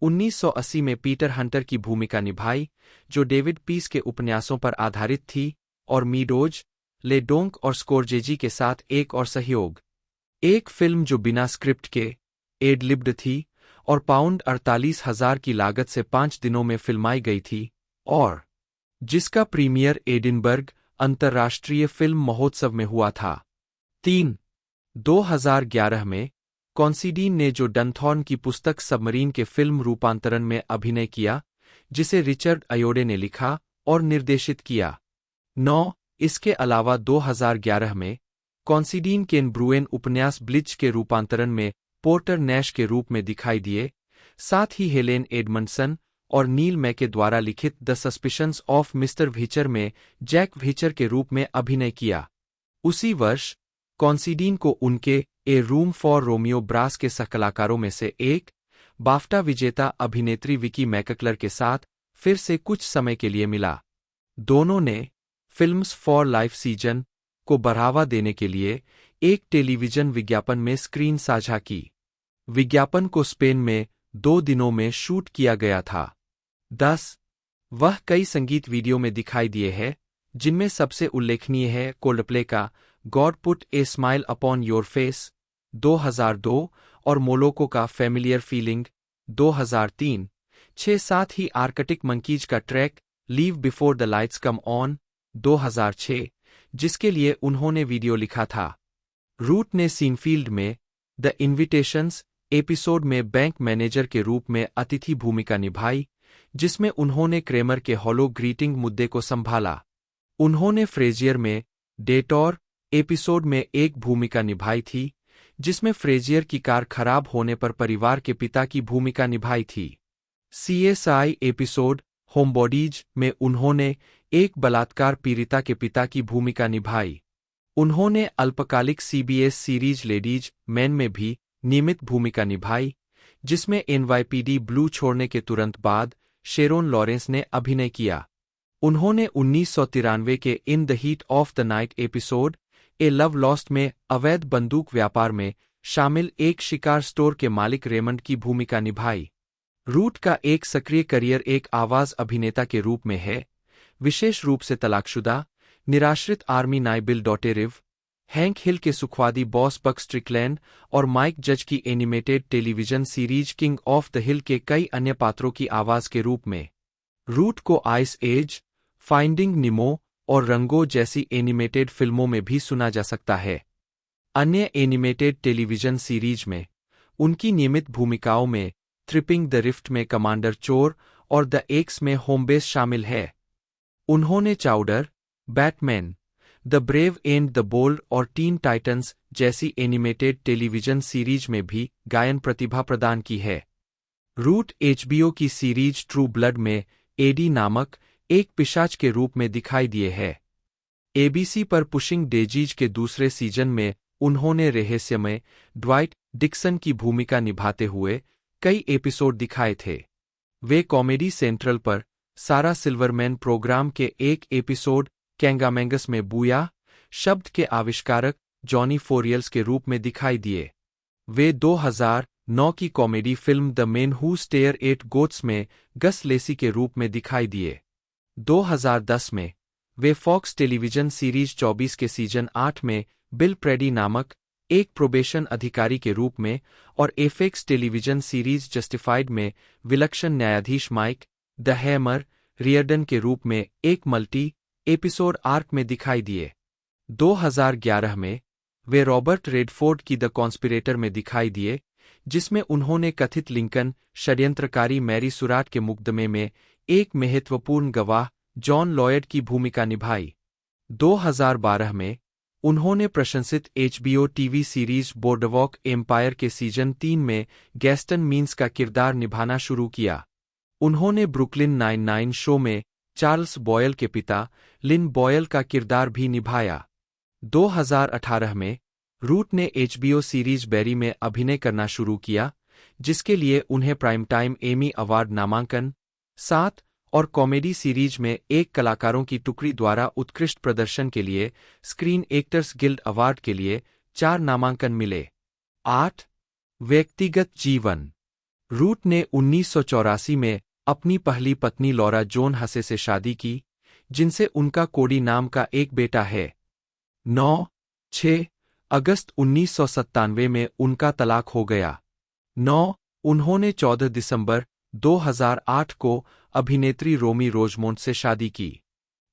1980 में पीटर हंटर की भूमिका निभाई, जो डेविड पीस के उपन्यासों पर आधारित थी, और मीडोज, ले डोंक और स्कोरजेजी के साथ एक और सहयोग। एक फिल्म जो बिना स्क्रिप्ट के एड-लिब्ड थी और पाउंड 48,000 की लागत से 5 दिनों में फिल्माई गई थी, और जिसका प्रीमियर एडिनबर्ग अंतर्राष्ट्रीय फिल्म महोत्सव में हुआ था। 3. 2011 में कॉन्सिडीन ने जो डनथॉर्न की पुस्तक सबमरीन के फिल्म रूपांतरण में अभिनय किया, जिसे रिचर्ड अयोडे ने लिखा और निर्देशित किया। 9. इसके अलावा 2011 में कॉन्सिडीन केन ब्रुएन उपन्यास ब्लिच के रूपांतरण में पोर्टर नैश के रूप में दिखाई दिए, साथ ही हेलेन एडमंडसन और नील मैके द्वारा लिखित द सस्पिशंस ऑफ मिस्टर व्हीचर में जैक व्हीचर के रूप में अभिनय किया। उसी वर्ष कॉन्सिडीन को उनके ए रूम फॉर रोमियो ब्रास के सहकलाकारों में से एक, बाफ्टा विजेता अभिनेत्री विकी मैकक्लर के साथ फिर से कुछ समय के लिए मिला। दोनों ने फिल्म्स फॉर लाइफ सीजन को बढ़ावा देने के लिए एक टेलीविजन विज्ञापन में स्क्रीन साझा की। विज्ञापन को स्पेन में 2 दिनों में शूट किया गया था। 10. वह कई संगीत वीडियो में दिखाई दिए हैं, जिनमें सबसे उल्लेखनीय है कोल्डप्ले का God put a smile upon your face 2002 और मोलोको का फैमिलियर फीलिंग 2003। 6. साथ ही आर्कटिक मंकीज का track leave before the lights come on 2006, जिसके लिए उन्होंने वीडियो लिखा था। रूट ने सीनफील्ड में द इनविटेशंस एपिसोड में बैंक मैनेजर के रूप में अतिथि भूमिका निभाई, जिसमें उन्होंने क्रेमर के हॉलो ग्रीटिंग मुद्दे को संभाला। उन्होंने फ्रेजियर में डेटोर एपिसोड में एक भूमिका निभाई थी, जिसमें फ्रेजियर की कार खराब होने पर परिवार के पिता की भूमिका निभाई थी। CSI एपिसोड होमबॉडीज में उन्होंने एक बलात्कार पीड़िता के पिता की भूमिका निभाई। उन्होंने अल्पकालिक CBS सीरीज लेडीज मैन में भी नियमित भूमिका निभाई, जिसमें NYPD ब्लू छोड़ने के तुरंत बाद शेरोन लॉरेंस ने अभिनय किया। उन्होंने 1993 के in the heat of the night episode A love lost में अवैध बंदूक व्यापार में शामिल एक शिकार स्टोर के मालिक रेमंड की भूमिका निभाई। रूट का एक सक्रिय करियर एक आवाज अभिनेता के रूप में है, विशेष रूप से तलाकशुदा, निराश्रित आर्मी नाइबिल डॉटेरिव, हैंक हिल के सुखवादी बॉस बक स्ट्रिकलैंड और माइक जज की animated television series king of the हिल के कई अन्य पात्रों की आवाज के रूप में। रूट को आइस एज, फाइंडिंग निमो और रंगो जैसी एनिमेटेड फिल्मों में भी सुना जा सकता है। अन्य एनिमेटेड टेलीविजन सीरीज में उनकी नियमित भूमिकाओं में थ्रिपिंग द रिफ्ट में कमांडर चोर और द एक्स में होमबेस शामिल है। उन्होंने chowder, Batman, the brave and the bold और टीन टाइटंस जैसी एनिमेटेड टेलीविजन सीरीज में भी गायन प्रतिभा प्रदान की है। रूट HBO की सीरीज ट्रू ब्लड में एडी नामक एक पिशाच के रूप में दिखाई दिए है। ABC पर पुशिंग डेजीज के दूसरे सीजन में उन्होंने रहस्यमय ड्वाइट डिक्सन की भूमिका निभाते हुए कई एपिसोड दिखाए थे। वे कॉमेडी सेंट्रल पर सारा सिल्वरमैन प्रोग्राम के एक एपिसोड कैंगामेंगस में बूया शब्द के आविष्कारक जॉनी फोरियल्स के रूप में दिखाई दिए। वे 2009 की comedy film the man who stare at goats में गस लेसी के रूप में दिखाई दिए। 2010 में वे फॉक्स टेलीविजन सीरीज 24 के सीजन 8 में बिल प्रेडी नामक एक प्रोबेशन अधिकारी के रूप में और एफएक्स टेलीविजन सीरीज जस्टिफाइड में विलक्षण न्यायाधीश माइक द हैमर रियर्डन के रूप में एक मल्टी एपिसोड आर्क में दिखाई दिए। 2011 में वे रॉबर्ट रेडफोर्ड की द कॉन्स्पिरेटर में दिखाई दिए, जिसमें उन्होंने कथित लिंकन षड्यंत्रकारी मैरी सुराट के मुकदमे में एक महत्वपूर्ण गवाह जॉन लॉयड की भूमिका निभाई। 2012 में उन्होंने प्रशंसित HBO TV series boardwalk empire के सीजन 3 में गैस्टन मीन्स का किरदार निभाना शुरू किया। उन्होंने ब्रुकलिन 99 शो में चार्ल्स बॉयल के पिता लिन बॉयल का किरदार भी निभाया। 2018 में रूट ने HBO सीरीज बैरी में अभिनय करना शुरू किया, जिसके लिए उन्हें प्राइम टाइम एमी अवार्ड नामांकन 7 और कॉमेडी सीरीज में एक कलाकारों की टुकड़ी द्वारा उत्कृष्ट प्रदर्शन के लिए स्क्रीन एक्टर्स गिल्ड अवार्ड के लिए 4 नामांकन मिले। 8 व्यक्तिगत जीवन। रूट ने 1984 में अपनी पहली पत्नी लॉरा जोन हसे से शादी की, जिनसे उनका कोडी नाम का एक बेटा है। 6 अगस्त 1997 में उनका तलाक हो गया। 9 उन्होंने 14 दिसंबर 2008 को अभिनेत्री रोमी रोजमोंट से शादी की।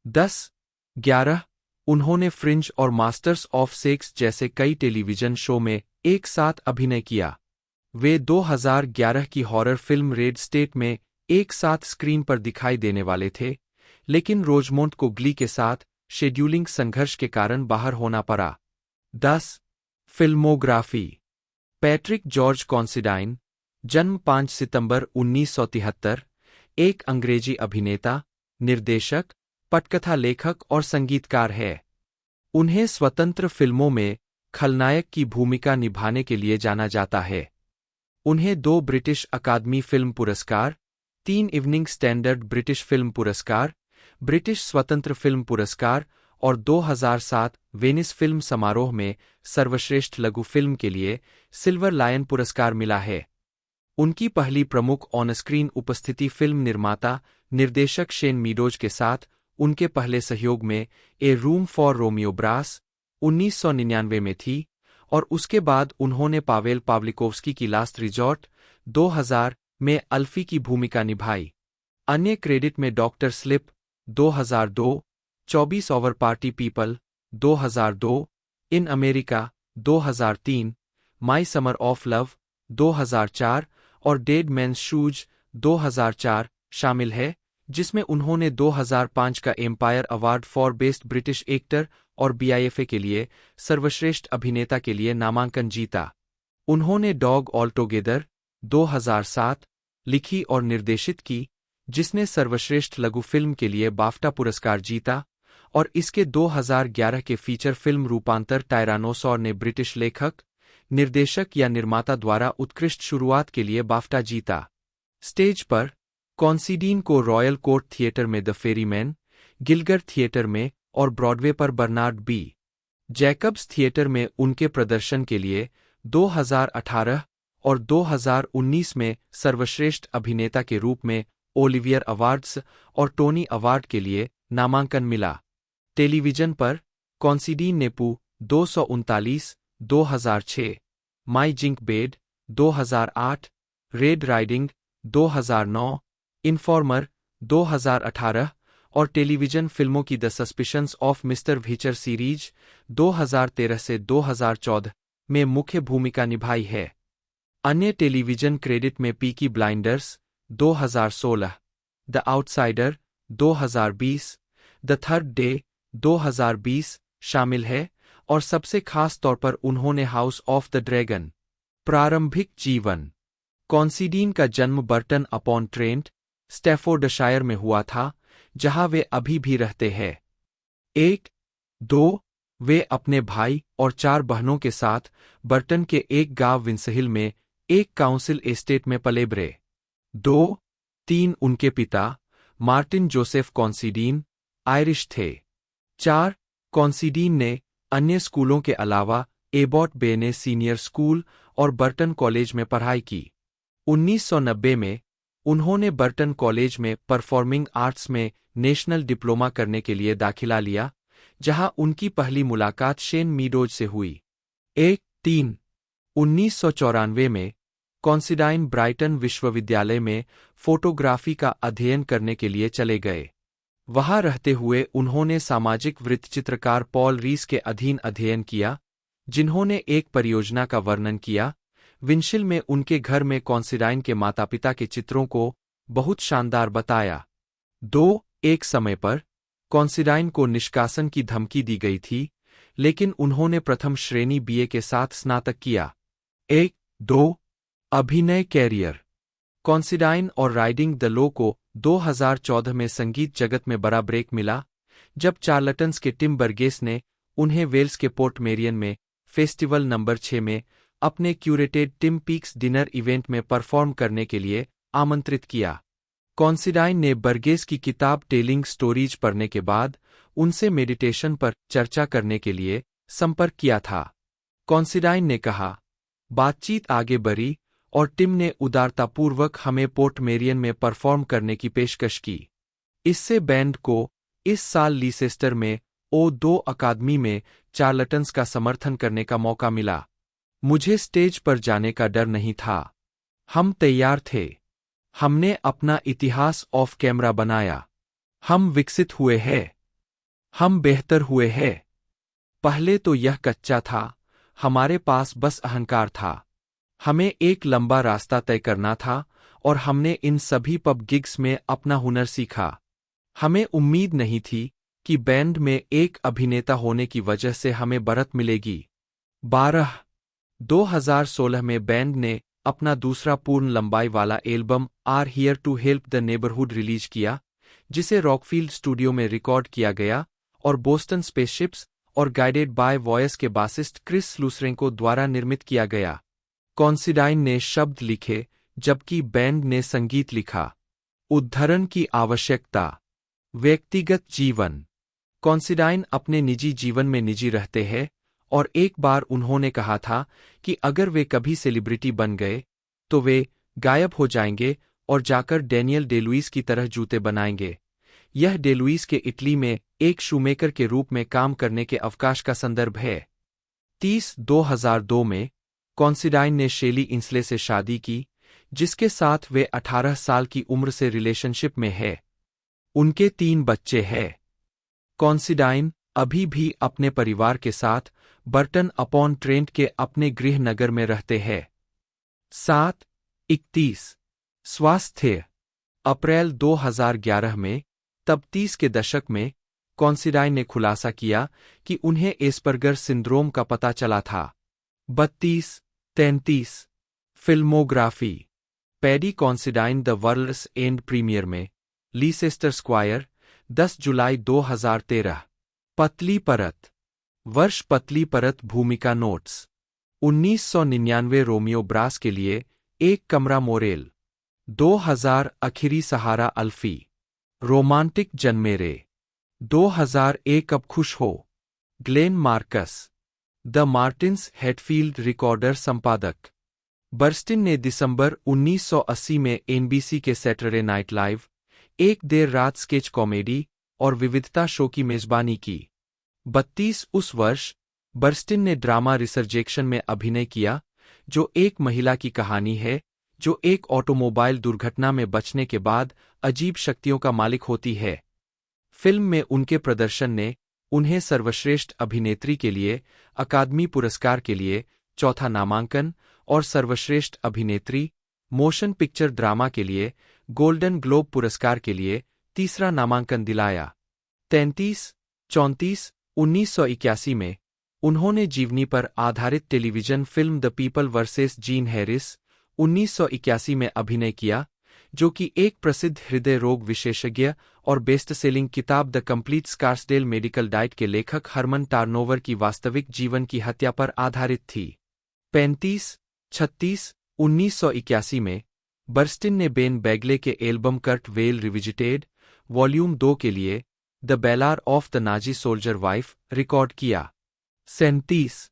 11 उन्होंने फ्रिंज और मास्टर्स ऑफ सेक्स जैसे कई टेलीविजन शो में एक साथ अभिनय किया। वे 2011 की हॉरर फिल्म रेड स्टेट में एक साथ स्क्रीन पर दिखाई देने वाले थे, लेकिन रोजमोंट को ग्ली के साथ शेड्यूलिंग संघर्ष के कारण बाहर होना पड़ा। 10 फिल्मोग्राफी। पैट्रिक जॉर्ज कॉन्सिडाइन, जन्म 5 सितंबर 1973, एक अंग्रेजी अभिनेता, निर्देशक, पटकथा लेखक और संगीतकार है। उन्हें स्वतंत्र फिल्मों में खलनायक की भूमिका निभाने के लिए जाना जाता है। उन्हें 2 ब्रिटिश अकादमी फिल्म पुरस्कार, 3 इवनिंग स्टैंडर्ड ब्रिटिश फिल्म पुरस्कार, ब्रिटिश स्वतंत्र फिल्म पुरस्कार और 2007 वेनिस फिल्म समारोह में सर्वश्रेष्ठ लघु फिल्म के लिए सिल्वर लायन पुरस्कार मिला है। उनकी पहली प्रमुख ऑनस्क्रीन उपस्थिति फिल्म निर्माता निर्देशक शेन मीडोज के साथ उनके पहले सहयोग में ए रूम फॉर रोमियो ब्रास 1999 में थी, और उसके बाद उन्होंने पावेल पावलिकोव्स्की की लास्ट रिजॉर्ट 2000 में अल्फी की भूमिका निभाई। अन्य क्रेडिट में doctor slip 2002, 24 over party people 2002, in America 2003, my summer of love 2004 और डेड मैन्स शूज 2004 शामिल है, जिसमें उन्होंने 2005 का empire award for best British actor और बीआईएफए के लिए सर्वश्रेष्ठ अभिनेता के लिए नामांकन जीता। उन्होंने डॉग ऑल टुगेदर 2007 लिखी और निर्देशित की, जिसने सर्वश्रेष्ठ लघु फिल्म के लिए बाफ्टा पुरस्कार जीता, और इसके 2011 के फीचर फिल्म रूपांतर टायरानोसॉर ने ब्रिटिश लेखक, निर्देशक या निर्माता द्वारा उत्कृष्ट शुरुआत के लिए बाफ्टा जीता। स्टेज पर कॉन्सिडीन को रॉयल कोर्ट थिएटर में द फेरीमैन, गिलगर थिएटर में और ब्रॉडवे पर बर्नार्ड बी. जैकब्स थिएटर में उनके प्रदर्शन के लिए 2018 और 2019 में सर्वश्रेष्ठ अभिनेता के रूप में ओलिवियर अवार्ड्स और टोनी अवार्ड के लिए नामांकन मिला। टेलीविजन पर कॉन्सिडीन ने पू 239 2006, My Zinc Bed 2008, Red Riding 2009, Informer 2018 और टेलीविजन फिल्मों की the Suspicions of Mister Whicher series 2013 से 2014 में मुख्य भूमिका निभाई है। अन्य टेलीविजन क्रेडिट में Peaky Blinders 2016, the Outsider 2020, the Third Day 2020 शामिल है, और सबसे खास तौर पर उन्होंने हाउस ऑफ द ड्रैगन। प्रारंभिक जीवन कॉन्सिडीन का जन्म बर्टन अपॉन ट्रेंट, स्टैफोर्डशायर में हुआ था, जहां वे अभी भी रहते हैं। 1-2 वे अपने भाई और 4 बहनों के साथ बर्टन के एक गांव विंसहिल में एक काउंसिल एस्टेट में पले बड़े। 2-3 उनके पिता मार्टिन जोसेफ कॉन्सिडीन आयरिश थे। 4 कॉन्सिडीन ने अन्य स्कूलों के अलावा एबॉट बेने सीनियर स्कूल और बर्टन कॉलेज में पढ़ाई की। 1990 में उन्होंने बर्टन कॉलेज में परफॉर्मिंग आर्ट्स में नेशनल डिप्लोमा करने के लिए दाखिला लिया, जहां उनकी पहली मुलाकात शेन मीडोज से हुई। 1-3 1994 में कॉन्सिडाइन ब्राइटन विश्वविद्यालय में फोटोग्राफी का अध्ययन करने के लिए चले गए। वहां रहते हुए उन्होंने सामाजिक वृत्तचित्रकार पॉल रीस के अधीन अध्ययन किया, जिन्होंने एक परियोजना का वर्णन किया। विंशिल में उनके घर में कॉन्सिडाइन के माता-पिता के चित्रों को बहुत शानदार बताया। 2 एक समय पर कॉन्सिडाइन को निष्कासन की धमकी दी गई थी, लेकिन उन्होंने प्रथम श्रेणी बीए के साथ स्नातक किया। 1-2 अभिनय कैरियर कॉन्सिडाइन और राइडिंग द लो को 2014 में संगीत जगत में बड़ा ब्रेक मिला, जब चार्लटन्स के टिम बर्गेस ने उन्हें वेल्स के पोर्ट मेरियन में फेस्टिवल नंबर 6 में अपने curated Twin Peaks dinner event में परफॉर्म करने के लिए आमंत्रित किया। कॉन्सिडाइन ने बर्गेस की किताब टेलिंग स्टोरीज पढ़ने के बाद उनसे मेडिटेशन पर चर्चा करने के लिए संपर्क किया था। कॉन्सिडाइन ने कहा, बातचीत आगे बढ़ी और टिम ने उदारतापूर्वक हमें पोर्ट मेरियन में परफॉर्म करने की पेशकश की। इससे बैंड को इस साल लीसेस्टर में O2 अकादमी में चार्लटन्स का समर्थन करने का मौका मिला। मुझे स्टेज पर जाने का डर नहीं था। हम तैयार थे। हमने अपना इतिहास ऑफ कैमरा बनाया। हम विकसित हुए हैं। हम बेहतर हुए हैं। पहले तो यह कच्चा था, हमारे पास बस अहंकार था। हमें एक लंबा रास्ता तय करना था और हमने इन सभी पब गिग्स में अपना हुनर सीखा। हमें उम्मीद नहीं थी कि बैंड में एक अभिनेता होने की वजह से हमें बढ़त मिलेगी। 2016 में बैंड ने अपना दूसरा पूर्ण लंबाई वाला album are here to help the neighbourhood release किया, जिसे रॉकफील्ड स्टूडियो में रिकॉर्ड किया गया और बोस्टन स्पेसशिप्स और गाइडेड बाय वॉयस के बासिस्ट क्रिस लूसरेंको द्वारा निर्मित किया गया। कॉन्सिडाइन ने शब्द लिखे जबकि बैंड ने संगीत लिखा। उद्धरण की आवश्यकता व्यक्तिगत जीवन कॉन्सिडाइन अपने निजी जीवन में निजी रहते हैं और एक बार उन्होंने कहा था कि अगर वे कभी सेलिब्रिटी बन गए तो वे गायब हो जाएंगे और जाकर डैनियल डे-लुइस की तरह जूते बनाएंगे। यह डे-लुइस के इटली में एक शूमेकर के रूप में काम करने के अवकाश का संदर्भ है। 2002 में कॉन्सिडाइन ने शेली इंसले से शादी की, जिसके साथ वे 18 साल की उम्र से रिलेशनशिप में है। उनके 3 बच्चे हैं। कॉन्सिडाइन अभी भी अपने परिवार के साथ बर्टन अपॉन ट्रेंट के अपने गृह नगर में रहते हैं। 7:31 स्वास्थ्य अप्रैल 2011 में, तब 30 के दशक में, कॉन्सिडाइन ने खुलासा किया कि उन्हें एस्पर्गर सिंड्रोम का पता चला था। 32:33 filmography Paddy Considine the World's End premiere में, लीसेस्टर स्क्वायर, 10 जुलाई 2013। पतली परत वर्ष पतली परत भूमिका नोट्स 1999 रोमियो ब्रास के लिए एक कमरा मोरेल 2000 आखिरी सहारा अल्फी रोमांटिक जनमेरे 2001 अब खुश हो Glenn Marcus the Martins Headfield recorder संपादक। बर्स्टिन ने दिसंबर 1980 में एनबीसी के सैटरडे नाइट लाइव एक देर रात स्केच कॉमेडी और विविधता शो की मेजबानी की। 32 उस वर्ष बर्स्टिन ने ड्रामा रिसर्जेक्शन में अभिनय किया, जो एक महिला की कहानी है जो एक ऑटोमोबाइल दुर्घटना में बचने के बाद अजीब शक्तियों का मालिक होती है। फिल्म में उनके प्रदर्शन ने उन्हें सर्वश्रेष्ठ अभिनेत्री के लिए अकादमी पुरस्कार के लिए चौथा नामांकन और सर्वश्रेष्ठ अभिनेत्री मोशन पिक्चर ड्रामा के लिए गोल्डन ग्लोब पुरस्कार के लिए तीसरा नामांकन दिलाया। 33-34 1981 में, उन्होंने जीवनी पर आधारित television film the people versus gene Harris 1981 में अभिनय किया, जो कि एक प्रसिद्ध हृदय रोग विशेषज्ञ और बेस्ट सेलिंग किताब द कंप्लीट स्कार्सडेल मेडिकल डाइट के लेखक हरमन टार्नोवर की वास्तविक जीवन की हत्या पर आधारित थी। 35-36 1981 में, बर्स्टिन ने बेन बैगले के album Kurt Weill Revisited volume 2 के लिए the Ballad of the Nazi soldier wife record किया। 37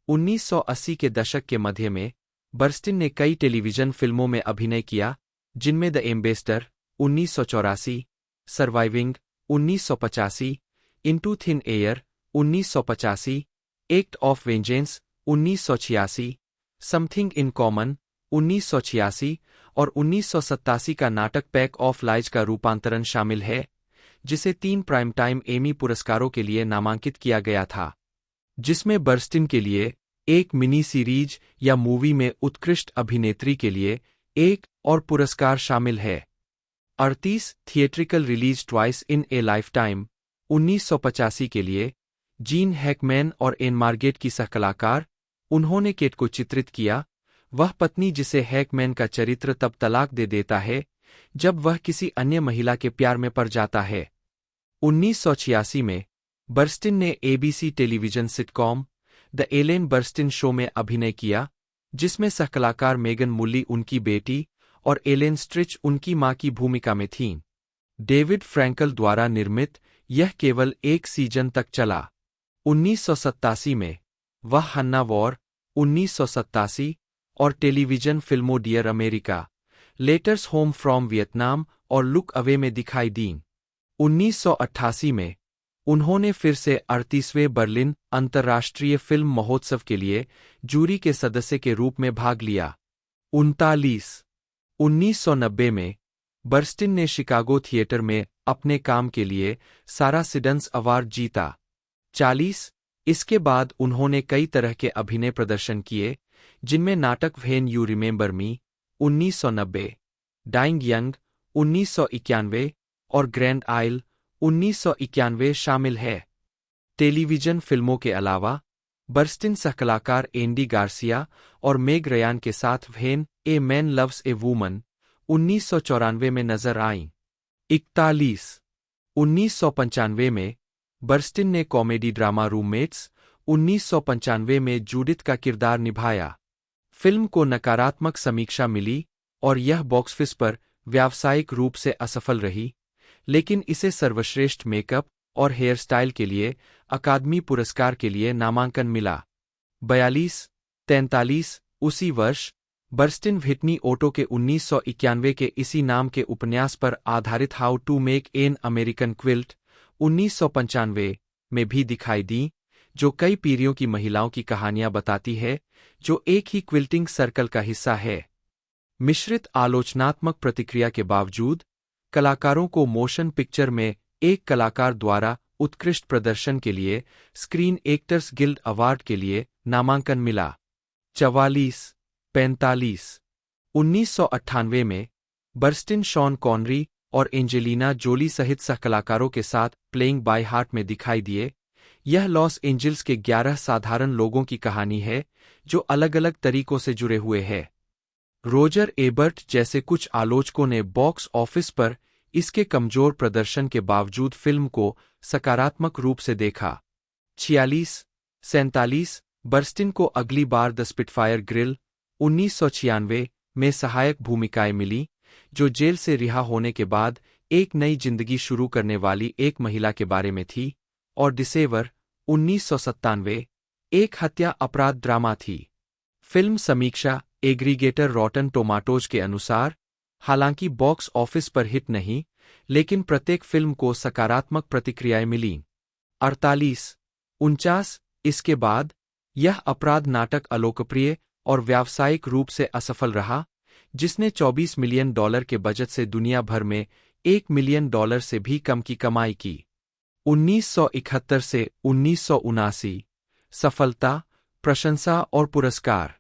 1980 के दशक के मध्य में, बर्स्टिन ने कई टेलीविजन फिल्मों में अभिनय किया, जिनमें the ambassador 1984, surviving 1985, into thin air 1985, act of vengeance 1986, something in common 1986 और 1987 का नाटक पैक ऑफ लाइज का रूपांतरण शामिल है, जिसे 3 प्राइम टाइम एमी पुरस्कारों के लिए नामांकित किया गया था, जिसमें बर्स्टिन के लिए एक मिनी सीरीज या मूवी में उत्कृष्ट अभिनेत्री के लिए एक और पुरस्कार शामिल है। 38 theatrical release twice in A life time 1985 के लिए, जीन हैकमैन और एन मार्गेट की सहकलाकार, उन्होंने केट को चित्रित किया, वह पत्नी जिसे हैकमैन का चरित्र तब तलाक दे देता है जब वह किसी अन्य महिला के प्यार में पड़ जाता है। 1986 में, बर्स्टिन ने ABC television sitcom the Ellen Burstyn show में अभिनय किया, जिसमें सहकलाकार मेगन मुल्ली उनकी बेटी और एलेन स्ट्रिच उनकी मां की भूमिका में थीं। डेविड फ्रैंकल द्वारा निर्मित यह केवल एक सीजन तक चला। 1987 में, वह हन्ना वॉर 1987 और टेलीविजन फिल्मों dear America, letters home from Vietnam और लुक अवे में दिखाई दीं। 1988 में, उन्होंने फिर से 38वें बर्लिन अंतर्राष्ट्रीय फिल्म महोत्सव के लिए जूरी के सदस्य के रूप में भाग लिया। 1990 में, बर्स्टिन ने शिकागो थिएटर में अपने काम के लिए सारा सिडन्स अवार्ड जीता। 40 इसके बाद उन्होंने कई तरह के अभिनय प्रदर्शन किए, जिनमें नाटक when you remember me 1990, dying young 1991 और ग्रैंड आइल 1991 शामिल है। टेलीविजन फिल्मों के अलावा, बर्स्टिन सहकलाकार एंडी गार्सिया और मेग रयान के साथ when a man loves A woman 1994 में नजर आईं। 41 1995 में, बर्स्टिन ने कॉमेडी ड्रामा रूममेट्स 1995 में जूडिथ का किरदार निभाया। फिल्म को नकारात्मक समीक्षा मिली और यह बॉक्स पर व्यावसायिक रूप से असफल रही, लेकिन इसे सर्वश्रेष्ठ मेकअप और हेयर स्टाइल के लिए अकादमी पुरस्कार के लिए नामांकन मिला। 42-43 उसी वर्ष, बर्स्टिन व्हिटनी ओटो के 1991 के इसी नाम के उपन्यास पर आधारित how to make an American quilt 1995 में भी दिखाई दी, जो कई पीढ़ियों की महिलाओं की कहानियां बताती है जो एक ही क्विल्टिंग सर्कल का हिस्सा है। मिश्रित आलोचनात्मक प्रतिक्रिया के बावजूद, कलाकारों को मोशन पिक्चर में एक कलाकार द्वारा उत्कृष्ट प्रदर्शन के लिए स्क्रीन एक्टर्स गिल्ड अवार्ड के लिए नामांकन मिला। 44, 45। 1998 में बर्स्टिन शॉन कॉनरी और एंजेलिना जोली सहित सहकलाकारों के साथ प्लेइंग बाय हार्ट में दिखाई दिए। यह लॉस एंजिल्स के 11 साधारण लोगों की कहानी है जो अलग अलग तरीकों से जुड़े हुए हैं। रोजर एबर्ट जैसे कुछ आलोचकों ने बॉक्स ऑफिस पर इसके कमजोर प्रदर्शन के बावजूद फिल्म को सकारात्मक रूप से देखा। 46, 47। बर्स्टिन को अगली बार द स्पिटफायर ग्रिल 1996 में सहायक भूमिकाएं मिली, जो जेल से रिहा होने के बाद एक नई जिंदगी शुरू करने वाली एक महिला के बारे में थी, और डिसेवर 1997 एक हत्या अपराध ड्रामा थी। फिल्म समीक्षा एग्रीगेटर रॉटन टोमाटोज के अनुसार, हालांकि बॉक्स ऑफिस पर हिट नहीं, लेकिन प्रत्येक फिल्म को सकारात्मक प्रतिक्रियाएं मिलीं। 48, 49। इसके बाद यह अपराध नाटक अलोकप्रिय और व्यावसायिक रूप से असफल रहा, जिसने $24 मिलियन के बजट से दुनिया भर में $1 मिलियन से भी कम की कमाई की। 1971 से 1979। सफलता, प्रशंसा और पुरस्कार।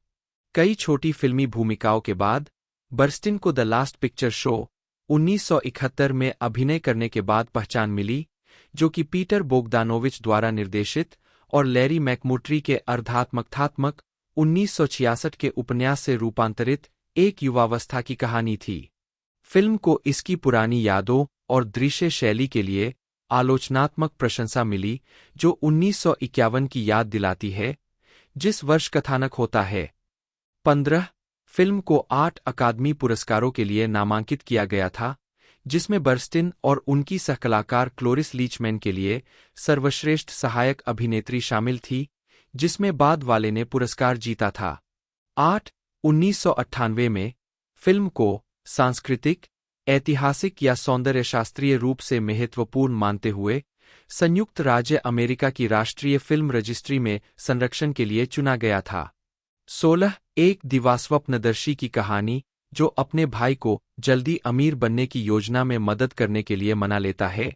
कई छोटी फिल्मी भूमिकाओं के बाद बर्स्टिन को द लास्ट पिक्चर शो 1971 में अभिनय करने के बाद पहचान मिली, जो कि पीटर बोगदानोविच द्वारा निर्देशित और लैरी मैकमूट्री के अर्धात्मकथात्मक 1966 के उपन्यास से रूपांतरित एक युवावस्था की कहानी थी। फिल्म को इसकी पुरानी यादों और दृश्य शैली के लिए आलोचनात्मक प्रशंसा मिली, जो 1951 की याद दिलाती है, जिस वर्ष कथानक होता है। 15। फिल्म को 8 अकादमी पुरस्कारों के लिए नामांकित किया गया था, जिसमें बर्स्टिन और उनकी सहकलाकार क्लोरिस लीचमैन के लिए सर्वश्रेष्ठ सहायक अभिनेत्री शामिल थी, जिसमें बाद वाले ने पुरस्कार जीता था। 8। 1998 में फिल्म को सांस्कृतिक, ऐतिहासिक या सौंदर्यशास्त्रीय रूप से महत्वपूर्ण मानते हुए संयुक्त राज्य अमेरिका की राष्ट्रीय फिल्म रजिस्ट्री में संरक्षण के लिए चुना गया था। 16। एक दिवास्वप्नदर्शी की कहानी जो अपने भाई को जल्दी अमीर बनने की योजना में मदद करने के लिए मना लेता है।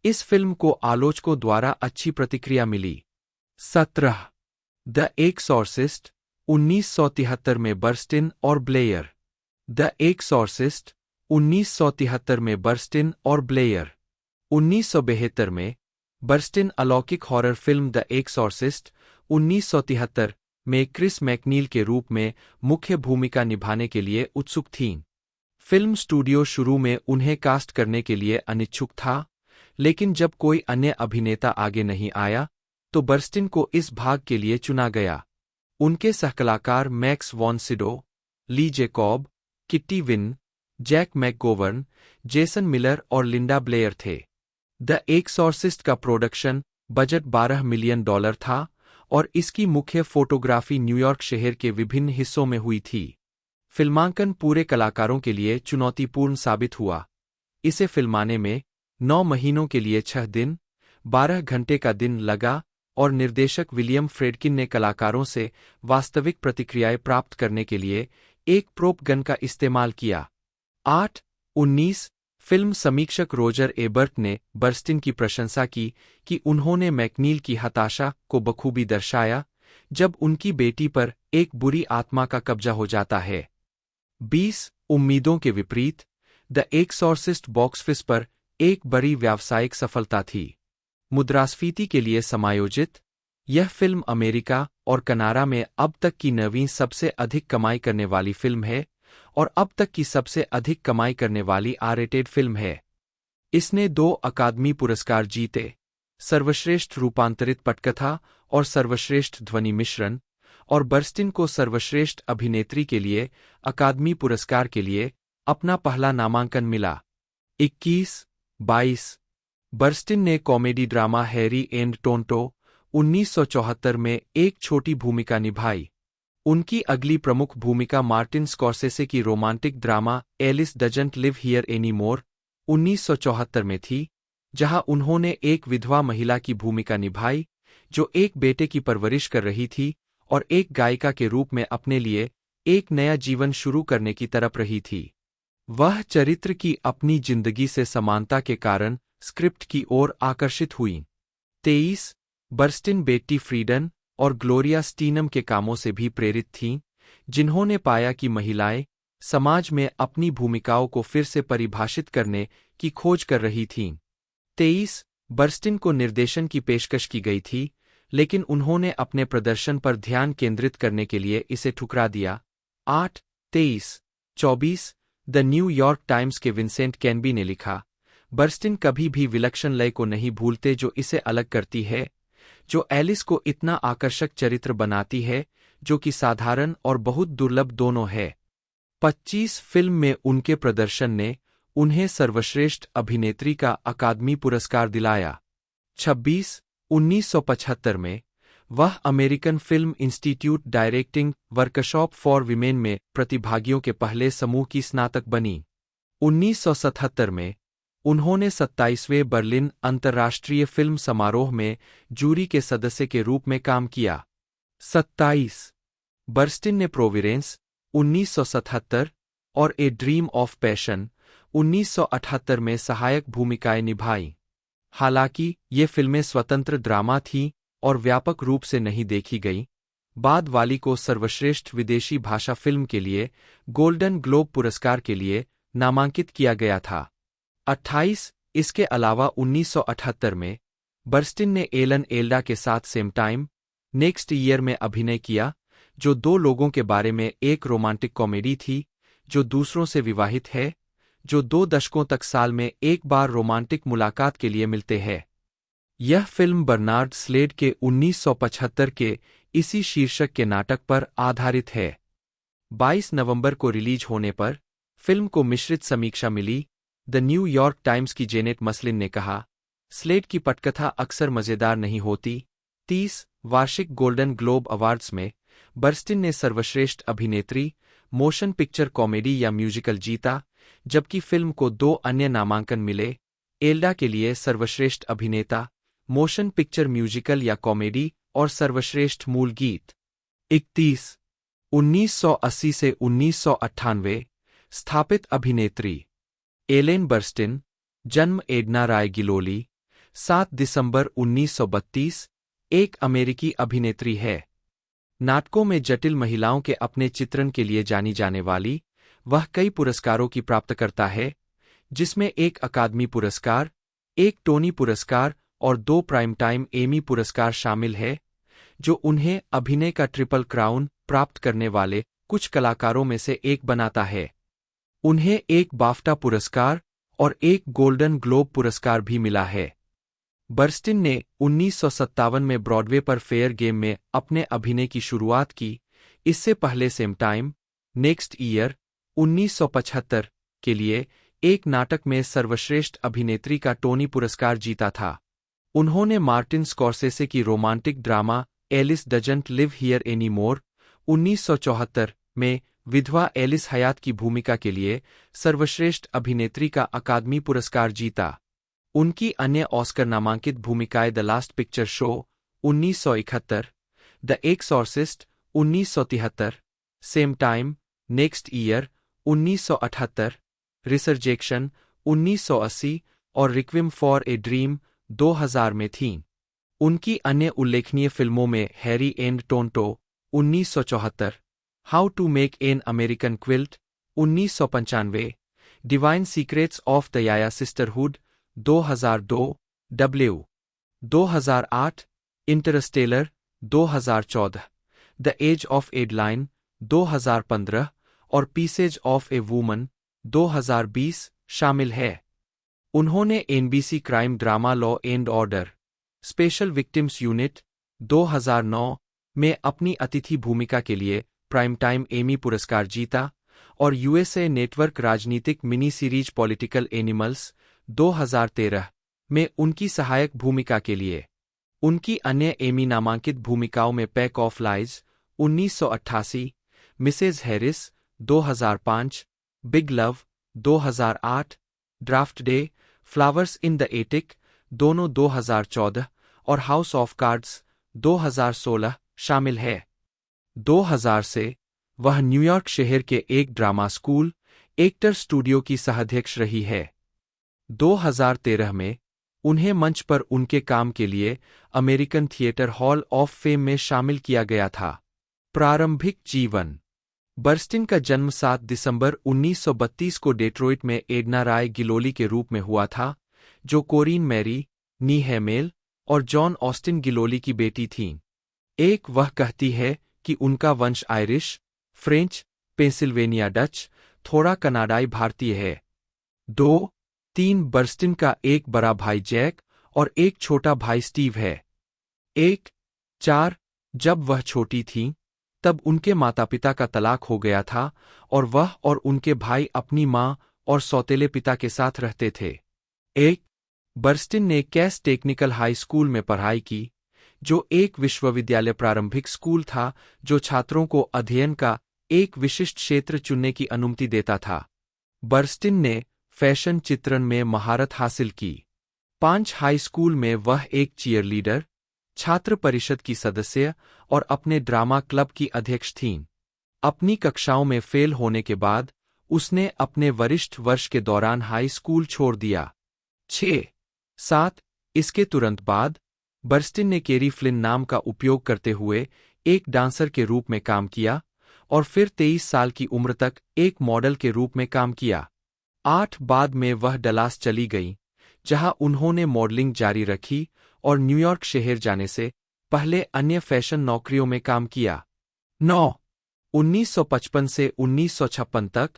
इस फिल्म को आलोचकों द्वारा अच्छी प्रतिक्रिया मिली। 17। द एक्सॉर्सिस्ट 1973 में बर्स्टिन और ब्लेयर। द एक्सॉर्सिस्ट 1973 में बर्स्टिन और ब्लेयर। 1972 में बर्स्टिन अलौकिक हॉरर फिल्म द एक्सॉर्सिस्ट 1973 में क्रिस मैकनील के रूप में मुख्य भूमिका निभाने के लिए उत्सुक थीं। फिल्म स्टूडियो शुरू में उन्हें कास्ट करने के लिए अनिच्छुक था, लेकिन जब कोई अन्य अभिनेता आगे नहीं आया, तो बर्स्टिन को इस भाग के लिए चुना गया। उनके सहकलाकार Max von Sydow, Lee Jacob, Kitty Winn, Jack MacGowran, Jason Miller और लिंडा ब्लेयर थे। द एक्सॉर्सिस्ट का प्रोडक्शन बजट $12 मिलियन था और इसकी मुख्य फोटोग्राफी न्यूयॉर्क शहर के विभिन्न हिस्सों में हुई थी। फिल्मांकन पूरे कलाकारों के लिए चुनौतीपूर्ण साबित हुआ। इसे फिल्माने में 9 महीनों के लिए 6 दिन, 12 घंटे का दिन लगा और निर्देशक विलियम फ्रेडकिन ने कलाकारों से वास्तविक प्रतिक्रियाएं प्राप्त करने के लिए एक प्रोप गन का इस्तेमाल किया। 8। 19। फिल्म समीक्षक रोजर एबर्ट ने बर्स्टिन की प्रशंसा की कि उन्होंने मैकनील की हताशा को बखूबी दर्शाया जब उनकी बेटी पर एक बुरी आत्मा का कब्जा हो जाता है। 20। उम्मीदों के विपरीत द एक्सॉर्सिस्ट बॉक्स ऑफिस पर एक बड़ी व्यावसायिक सफलता थी। मुद्रास्फीति के लिए समायोजित, यह फिल्म अमेरिका और कनाडा में अब तक की 9वीं सबसे अधिक कमाई करने वाली फिल्म है और अब तक की सबसे अधिक कमाई करने वाली आर-रेटेड फिल्म है। इसने 2 अकादमी पुरस्कार जीते, सर्वश्रेष्ठ रूपांतरित पटकथा और सर्वश्रेष्ठ ध्वनि मिश्रण, और बर्स्टिन को सर्वश्रेष्ठ अभिनेत्री के लिए अकादमी पुरस्कार के लिए अपना पहला नामांकन मिला। 21। 22। बर्स्टिन ने comedy drama Harry and Tonto 1974 में एक छोटी भूमिका निभाई। उनकी अगली प्रमुख भूमिका मार्टिन स्कॉर्सेसे की romantic drama Alice doesn't live here any more 1974 में थी, जहां उन्होंने एक विधवा महिला की भूमिका निभाई जो एक बेटे की परवरिश कर रही थी और एक गायिका के रूप में अपने लिए एक नया जीवन शुरू करने की तरफ रही थी। वह चरित्र की अपनी जिंदगी से समानता के कारण स्क्रिप्ट की ओर आकर्षित हुई। 23 बर्स्टिन बेट्टी फ्रीडन और ग्लोरिया स्टीनम के कामों से भी प्रेरित थीं, जिन्होंने पाया कि महिलाएं समाज में अपनी भूमिकाओं को फिर से परिभाषित करने की खोज कर रही थीं। 23 बर्स्टिन को निर्देशन की पेशकश की गई थी, लेकिन उन्होंने अपने प्रदर्शन पर ध्यान केंद्रित करने के लिए इसे ठुकरा दिया। 8 23 24 द न्यू यॉर्क टाइम्स के विंसेंट कैनबी ने लिखा, बर्स्टिन कभी भी विलक्षण लय को नहीं भूलते जो इसे अलग करती है, जो एलिस को इतना आकर्षक चरित्र बनाती है, जो कि साधारण और बहुत दुर्लभ दोनों है। 25 फिल्म में उनके प्रदर्शन ने उन्हें सर्वश्रेष्ठ अभिनेत्री का अकादमी पुरस्कार दिलाया। 26 1975 में वह American film institute directing workshop for women में प्रतिभागियों के पहले समूह की स्नातक बनी। 1977 में उन्होंने 27वें बर्लिन अंतर्राष्ट्रीय फिल्म समारोह में जूरी के सदस्य के रूप में काम किया। 27 बर्स्टिन ने प्रोविडेंस 1977 और ए ड्रीम ऑफ पैशन 1978 में सहायक भूमिकाएं निभाईं। हालांकि ये फिल्में स्वतंत्र ड्रामा थीं और व्यापक रूप से नहीं देखी गईं, बाद वाली को सर्वश्रेष्ठ विदेशी भाषा फिल्म के लिए गोल्डन ग्लोब पुरस्कार के लिए नामांकित किया गया था। 28 इसके अलावा 1978 में बर्स्टिन ने एलन एल्डा के साथ सेम टाइम नेक्स्ट ईयर में अभिनय किया, जो दो लोगों के बारे में एक रोमांटिक कॉमेडी थी जो दूसरों से विवाहित है, जो 2 दशकों तक साल में एक बार रोमांटिक मुलाकात के लिए मिलते हैं। यह फिल्म बर्नार्ड स्लेड के 1975 के इसी शीर्षक के नाटक पर आधारित है। 22 नवंबर को रिलीज होने पर फिल्म को मिश्रित समीक्षा मिली। द न्यू यॉर्क टाइम्स की जेनेट मसलिन ने कहा, स्लेड की पटकथा अक्सर मजेदार नहीं होती। 30 वार्षिक गोल्डन ग्लोब अवार्ड्स में बर्स्टिन ने सर्वश्रेष्ठ अभिनेत्री, मोशन पिक्चर कॉमेडी या म्यूजिकल जीता, जबकि फिल्म को 2 अन्य नामांकन मिले, एल्डा के लिए सर्वश्रेष्ठ अभिनेता, मोशन पिक्चर म्यूजिकल या कॉमेडी और सर्वश्रेष्ठ मूल गीत। 31 1980 से 1998 स्थापित अभिनेत्री एलेन बर्स्टिन, जन्म एडना राय गिलोली, 7 दिसंबर 1932, एक अमेरिकी अभिनेत्री है। नाटकों में जटिल महिलाओं के अपने चित्रण के लिए जानी जाने वाली वह कई पुरस्कारों की प्राप्तकर्ता है, जिसमें एक अकादमी पुरस्कार, एक टोनी पुरस्कार और 2 प्राइम टाइम एमी पुरस्कार शामिल है, जो उन्हें अभिनय का ट्रिपल क्राउन प्राप्त करने वाले कुछ कलाकारों में से एक बनाता है। उन्हें एक बाफ्टा पुरस्कार और एक गोल्डन ग्लोब पुरस्कार भी मिला है। बर्स्टिन ने 1957 में ब्रॉडवे पर फेयर गेम में अपने अभिनय की शुरुआत की। इससे पहले सेम टाइम नेक्स्ट ईयर 1975 के लिए एक नाटक में सर्वश्रेष्ठ अभिनेत्री का टोनी पुरस्कार जीता था। उन्होंने मार्टिन स्कॉर्सेसे की romantic drama Alice doesn't live here any more 1974 में विधवा एलिस हयात की भूमिका के लिए सर्वश्रेष्ठ अभिनेत्री का अकादमी पुरस्कार जीता। उनकी अन्य ऑस्कर नामांकित भूमिकाएं the last picture show 1971, the exorcist 1973, same time next year 1978, रिसर्जेक्शन 1980 और रिक्विम फॉर ए ड्रीम 2000 में थीं। उनकी अन्य उल्लेखनीय फिल्मों में Harry and Tonto 1974, How to make an American quilt 1995, Divine Secrets of the Ya-Ya Sisterhood 2002, W 2008, Interstellar 2014, the Age of Adaline 2015 और pieces of A woman 2020 शामिल है। उन्होंने NBC crime drama law and order special victims unit 2009 में अपनी अतिथि भूमिका के लिए प्राइम टाइम एमी पुरस्कार जीता और यूएसए नेटवर्क राजनीतिक मिनी सीरीज पॉलिटिकल एनिमल्स 2013 में उनकी सहायक भूमिका के लिए। उनकी अन्य एमी नामांकित भूमिकाओं में pack of lies 1988, Mrs Harris 2005, big love 2008, draft day, flowers in the attic दोनों 2014 और हाउस ऑफ कार्ड्स 2016 शामिल है। 2000 से वह न्यूयॉर्क शहर के एक ड्रामा स्कूल एक्टर स्टूडियो की सहाध्यक्ष रही है। 2013 में उन्हें मंच पर उनके काम के लिए American theatre hall of fame में शामिल किया गया था। प्रारंभिक जीवन। बर्स्टिन का जन्म 7 दिसंबर 1932 को डेट्रॉइट में एडना राय गिलोली के रूप में हुआ था, जो कोरीन मैरी, नी हैमेल और जॉन ऑस्टिन गिलोली की बेटी थीं। एक, वह कहती है कि उनका वंश आयरिश, फ्रेंच, पेंसिल्वेनिया डच, थोड़ा कनाडाई भारतीय है। 2, 3, बर्स्टिन का एक बड़ा भाई जैक और एक छोटा भाई स्टीव है। 1, 4, जब वह छोटी थीं, तब उनके माता-पिता का तलाक हो गया था और वह और उनके भाई अपनी माँ और सौतेले पिता के साथ रहते थे। 1, बर्स्टिन ने कैस टेक्निकल हाई स्कूल में पढ़ाई की, जो एक विश्वविद्यालय प्रारंभिक स्कूल था जो छात्रों को अध्ययन का एक विशिष्ट क्षेत्र चुनने की अनुमति देता था। बर्स्टिन ने फैशन चित्रण में महारत हासिल की। 5, हाई स्कूल में वह एक चीयरलीडर, छात्र परिषद की सदस्य और अपने ड्रामा क्लब की अध्यक्ष थीं। अपनी कक्षाओं में फेल होने के बाद उसने अपने वरिष्ठ वर्ष के दौरान हाई स्कूल छोड़ दिया। 6, 7, इसके तुरंत बाद बर्स्टिन ने केरी फ्लिन नाम का उपयोग करते हुए एक डांसर के रूप में काम किया और फिर 23 साल की उम्र तक एक मॉडल के रूप में काम किया। 8, बाद में वह डलास चली गईं, जहां उन्होंने मॉडलिंग जारी रखी और न्यूयॉर्क शहर जाने से पहले अन्य फैशन नौकरियों में काम किया। 9, 1955 से 1956 तक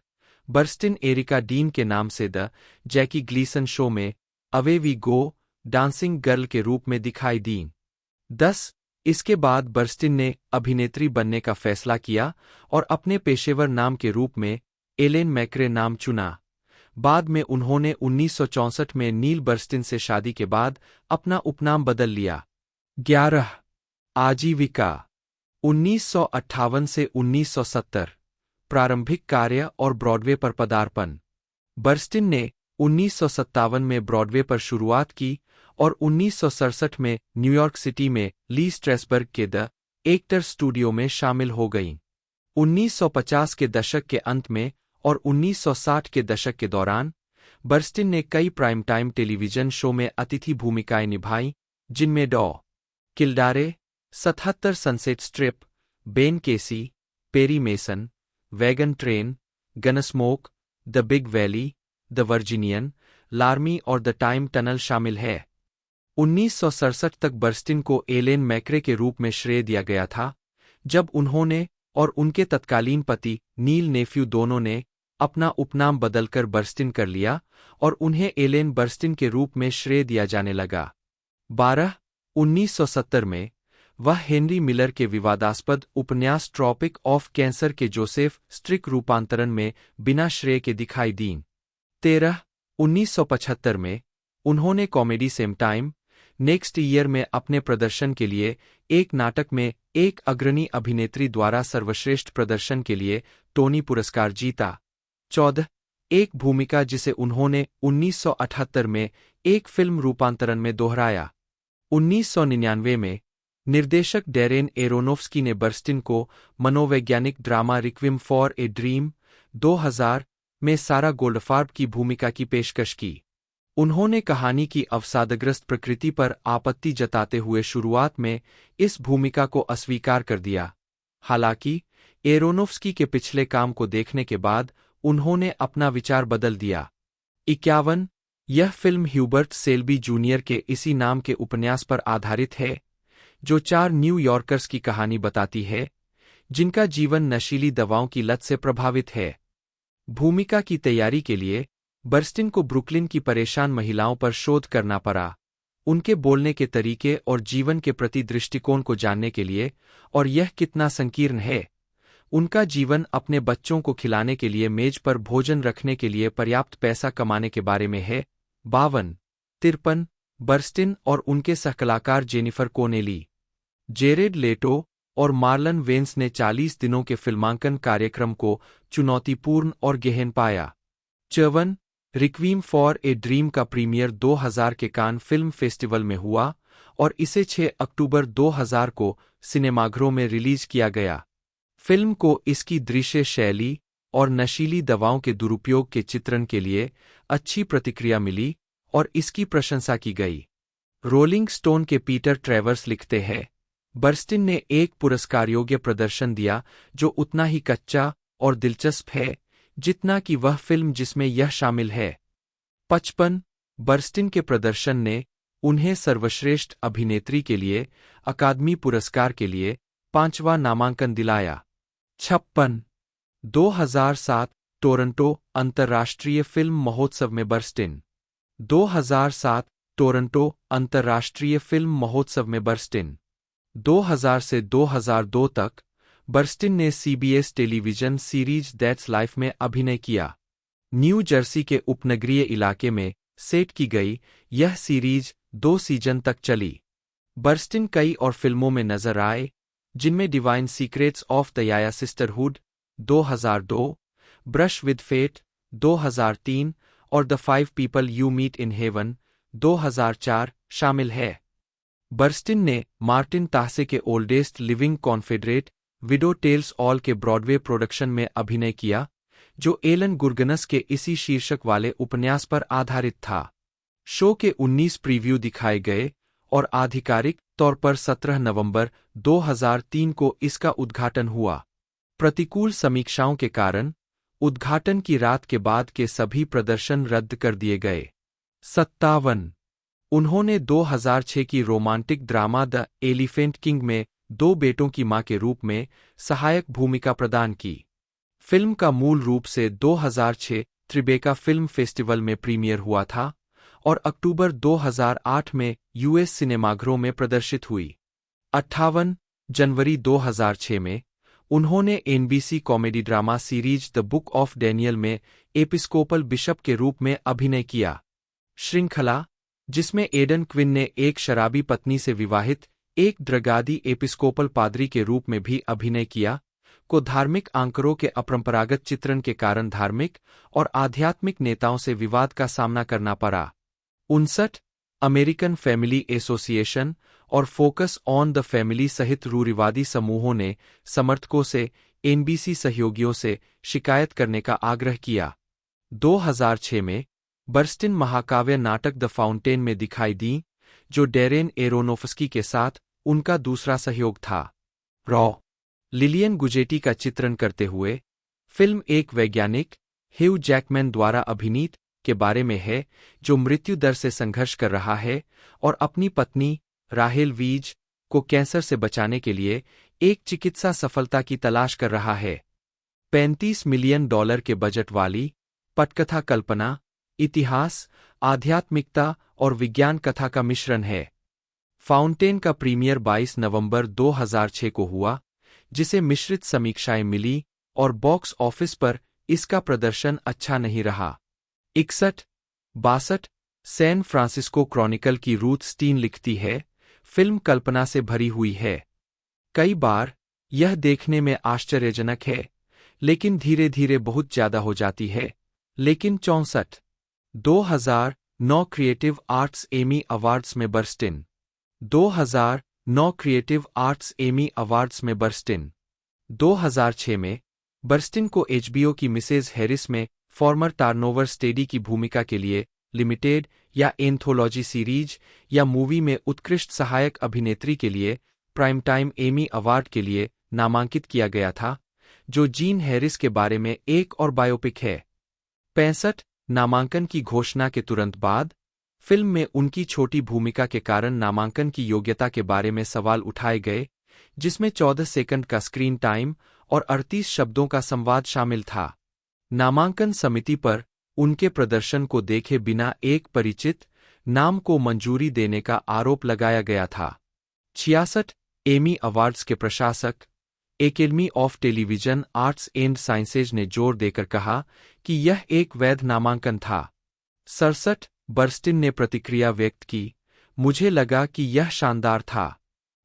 बर्स्टिन एरिका डीन के नाम से द जैकी ग्लीसन शो में away we go dancing girl के रूप में दिखाई दीं। 10, इसके बाद बर्स्टिन ने अभिनेत्री बनने का फैसला किया और अपने पेशेवर नाम के रूप में एलेन मैक्रे नाम चुना। बाद में उन्होंने 1964 में नील बर्स्टिन से शादी के बाद अपना उपनाम बदल लिया। 11, आजीविका। 1958 से 1970 प्रारंभिक कार्य और ब्रॉडवे पर पदार्पण। बर्स्टिन ने 1957 में ब्रॉडवे पर शुरुआत की और 1967 में न्यूयॉर्क सिटी में ली स्ट्रेसबर्ग के द एक्टर स्टूडियो में शामिल हो गईं। 1950 के दशक के अंत में और 1960 के दशक के दौरान बर्स्टिन ने कई प्राइम टाइम टेलीविजन शो में अतिथि भूमिकाएं निभाईं, जिनमें डॉ Kildare, 77 Sunset Strip, Ben Casey, Perry Mason, Wagon Train, Gunsmoke, the Big Valley, the Virginian, Laramie और द टाइम टनल शामिल है। 1967 तक बर्स्टिन को एलेन मैक्रे के रूप में श्रेय दिया गया था, जब उन्होंने और उनके तत्कालीन पति नील नेफ्यू दोनों ने अपना उपनाम बदलकर बर्स्टिन कर लिया और उन्हें एलेन बर्स्टिन के रूप में श्रेय दिया जाने लगा। 12, 1970 में वह हेनरी मिलर के विवादास्पद उपन्यास ट्रॉपिक ऑफ कैंसर के जोसेफ स्ट्रिक रूपांतरण में बिना श्रेय के दिखाई दीं। 13, 1975 में उन्होंने comedy same time next year में अपने प्रदर्शन के लिए एक नाटक में एक अग्रणी अभिनेत्री द्वारा सर्वश्रेष्ठ प्रदर्शन के लिए टोनी पुरस्कार जीता। 14, एक भूमिका जिसे उन्होंने 1978 में एक फिल्म रूपांतरण में दोहराया। 1999 में निर्देशक डैरेन एरोनोफ्स्की ने बर्स्टिन को मनोवैज्ञानिक drama Requiem for a dream 2000 में सारा गोल्डफार्ब की भूमिका की पेशकश की। उन्होंने कहानी की अवसादग्रस्त प्रकृति पर आपत्ति जताते हुए शुरुआत में इस भूमिका को अस्वीकार कर दिया। हालांकि एरोनोफ्स्की के पिछले काम को देखने के बाद उन्होंने अपना विचार बदल दिया। 51, यह फिल्म ह्यूबर्ट सेल्बी जूनियर के इसी नाम के उपन्यास पर आधारित है, जो 4 न्यूयॉर्कर्स की कहानी बताती है, जिनका जीवन नशीली दवाओं की लत से प्रभावित है। भूमिका की तैयारी के लिए बर्स्टिन को ब्रुकलिन की परेशान महिलाओं पर शोध करना पड़ा, उनके बोलने के तरीके और जीवन के प्रति दृष्टिकोण को जानने के लिए, और यह कितना संकीर्ण है। उनका जीवन अपने बच्चों को खिलाने के लिए मेज पर भोजन रखने के लिए पर्याप्त पैसा कमाने के बारे में है। 52, 53, बर्स्टिन और उनके सहकलाकार जेनिफर कोनेली, जेरेड लेटो और मार्लन वेन्स ने 40 दिनों के फिल्मांकन कार्यक्रम को चुनौतीपूर्ण और गहन पाया। 54, रिक्वीम फॉर ए ड्रीम का प्रीमियर 2000 के कान फिल्म फेस्टिवल में हुआ और इसे 6 अक्टूबर 2000 को सिनेमाघरों में रिलीज किया गया। फिल्म को इसकी दृश्य शैली और नशीली दवाओं के दुरुपयोग के चित्रण के लिए अच्छी प्रतिक्रिया मिली और इसकी प्रशंसा की गई। रोलिंग स्टोन के पीटर ट्रेवर्स लिखते हैं, बर्स्टिन ने एक पुरस्कार योग्य प्रदर्शन दिया जो उतना ही कच्चा और दिलचस्प है जितना कि वह फिल्म जिसमें यह शामिल है। 55 बर्स्टिन के प्रदर्शन ने उन्हें सर्वश्रेष्ठ अभिनेत्री के लिए अकादमी पुरस्कार के लिए 5वां नामांकन दिलाया। 56 2007 टोरंटो अंतर्राष्ट्रीय फिल्म महोत्सव में बर्स्टिन। 2007 टोरंटो अंतर्राष्ट्रीय फिल्म महोत्सव में बर्स्टिन। 2000 से 2002 तक बर्स्टिन ने CBS television series that's life में अभिनय किया। न्यू जर्सी के उपनगरीय इलाके में सेट की गई यह सीरीज 2 सीजन तक चली। बर्स्टिन कई और फिल्मों में नजर आए, जिनमें Divine Secrets of the Ya-Ya Sisterhood 2002, Brush with Fate 2003 और the 5 People You Meet in Heaven 2004 शामिल है। बर्स्टिन ने मार्टिन ताहसे के Oldest Living Confederate Widow Tells All के ब्रॉडवे प्रोडक्शन में अभिनय किया, जो एलन गुर्गनस के इसी शीर्षक वाले उपन्यास पर आधारित था। शो के 19 प्रीव्यू दिखाए गए और आधिकारिक तौर पर 17 नवंबर 2003 को इसका उद्घाटन हुआ। प्रतिकूल समीक्षाओं के कारण उद्घाटन की रात के बाद के सभी प्रदर्शन रद्द कर दिए गए। 57 उन्होंने 2006 की romantic drama the elephant king में 2 बेटों की मां के रूप में सहायक भूमिका प्रदान की। फिल्म का मूल रूप से 2006 त्रिबेका फिल्म फेस्टिवल में प्रीमियर हुआ था और अक्टूबर 2008 में यूएस सिनेमाघरों में प्रदर्शित हुई। 58 जनवरी 2006 में उन्होंने NBC comedy drama series the book of Daniel में एपिस्कोपल बिशप के रूप में अभिनय किया। श्रृंखला, जिसमें एडन क्विन ने एक शराबी पत्नी से विवाहित एक द्रगादी एपिस्कोपल पादरी के रूप में भी अभिनय किया, को धार्मिक आंकड़ों के अपरंपरागत चित्रण के कारण धार्मिक और आध्यात्मिक नेताओं से विवाद का सामना करना पड़ा। 59 अमेरिकन फैमिली एसोसिएशन और फोकस ऑन द फैमिली सहित रूढ़िवादी समूहों ने समर्थकों से एनबीसी सहयोगियों से शिकायत करने का आग्रह किया। 2006 में बर्स्टिन महाकाव्य नाटक द फाउंटेन में दिखाई दी, जो डेरेन एरोनोफ्स्की के साथ उनका दूसरा सहयोग था। रॉ लिलियन गुजेटी का चित्रण करते हुए फिल्म एक वैज्ञानिक ह्यू जैकमैन द्वारा अभिनीत के बारे में है जो मृत्यु दर से संघर्ष कर रहा है और अपनी पत्नी राहेल वीज को कैंसर से बचाने के लिए एक चिकित्सा सफलता की तलाश कर रहा है। $35 मिलियन के बजट वाली पटकथा कल्पना, इतिहास, आध्यात्मिकता और विज्ञान कथा का मिश्रण है। फाउंटेन का प्रीमियर 22 नवंबर 2006 को हुआ, जिसे मिश्रित समीक्षाएं मिली और बॉक्स ऑफिस पर इसका प्रदर्शन अच्छा नहीं रहा। 61 सैन फ्रांसिस्को क्रॉनिकल की रूथ स्टीन लिखती है, फिल्म कल्पना से भरी हुई है। कई बार यह देखने में आश्चर्यजनक है, लेकिन धीरे धीरे बहुत ज्यादा हो जाती है। लेकिन 64 2009 क्रिएटिव आर्ट्स एमी अवार्ड्स में बर्स्टिन। 2009 क्रिएटिव आर्ट्स एमी अवार्ड्स में बर्स्टिन। 2006 में बर्स्टिन को एचबीओ की मिसेज हैरिस में फॉर्मर टार्नओवर स्टेडी की भूमिका के लिए लिमिटेड या एंथोलॉजी सीरीज या मूवी में उत्कृष्ट सहायक अभिनेत्री के लिए प्राइम टाइम एमी अवार्ड के लिए नामांकित किया गया था, जो जीन हैरिस के बारे में एक और बायोपिक है। 65 नामांकन की घोषणा के तुरंत बाद फिल्म में उनकी छोटी भूमिका के कारण नामांकन की योग्यता के बारे में सवाल उठाए गए, जिसमें 14 सेकंड का स्क्रीन टाइम और 38 शब्दों का संवाद शामिल था। नामांकन समिति पर उनके प्रदर्शन को देखे बिना एक परिचित नाम को मंजूरी देने का आरोप लगाया गया था। 66 एमी अवार्ड्स के प्रशासक academy of television arts and sciences ने जोर देकर कहा कि यह एक वैध नामांकन था। 67 बर्स्टिन ने प्रतिक्रिया व्यक्त की, मुझे लगा कि यह शानदार था।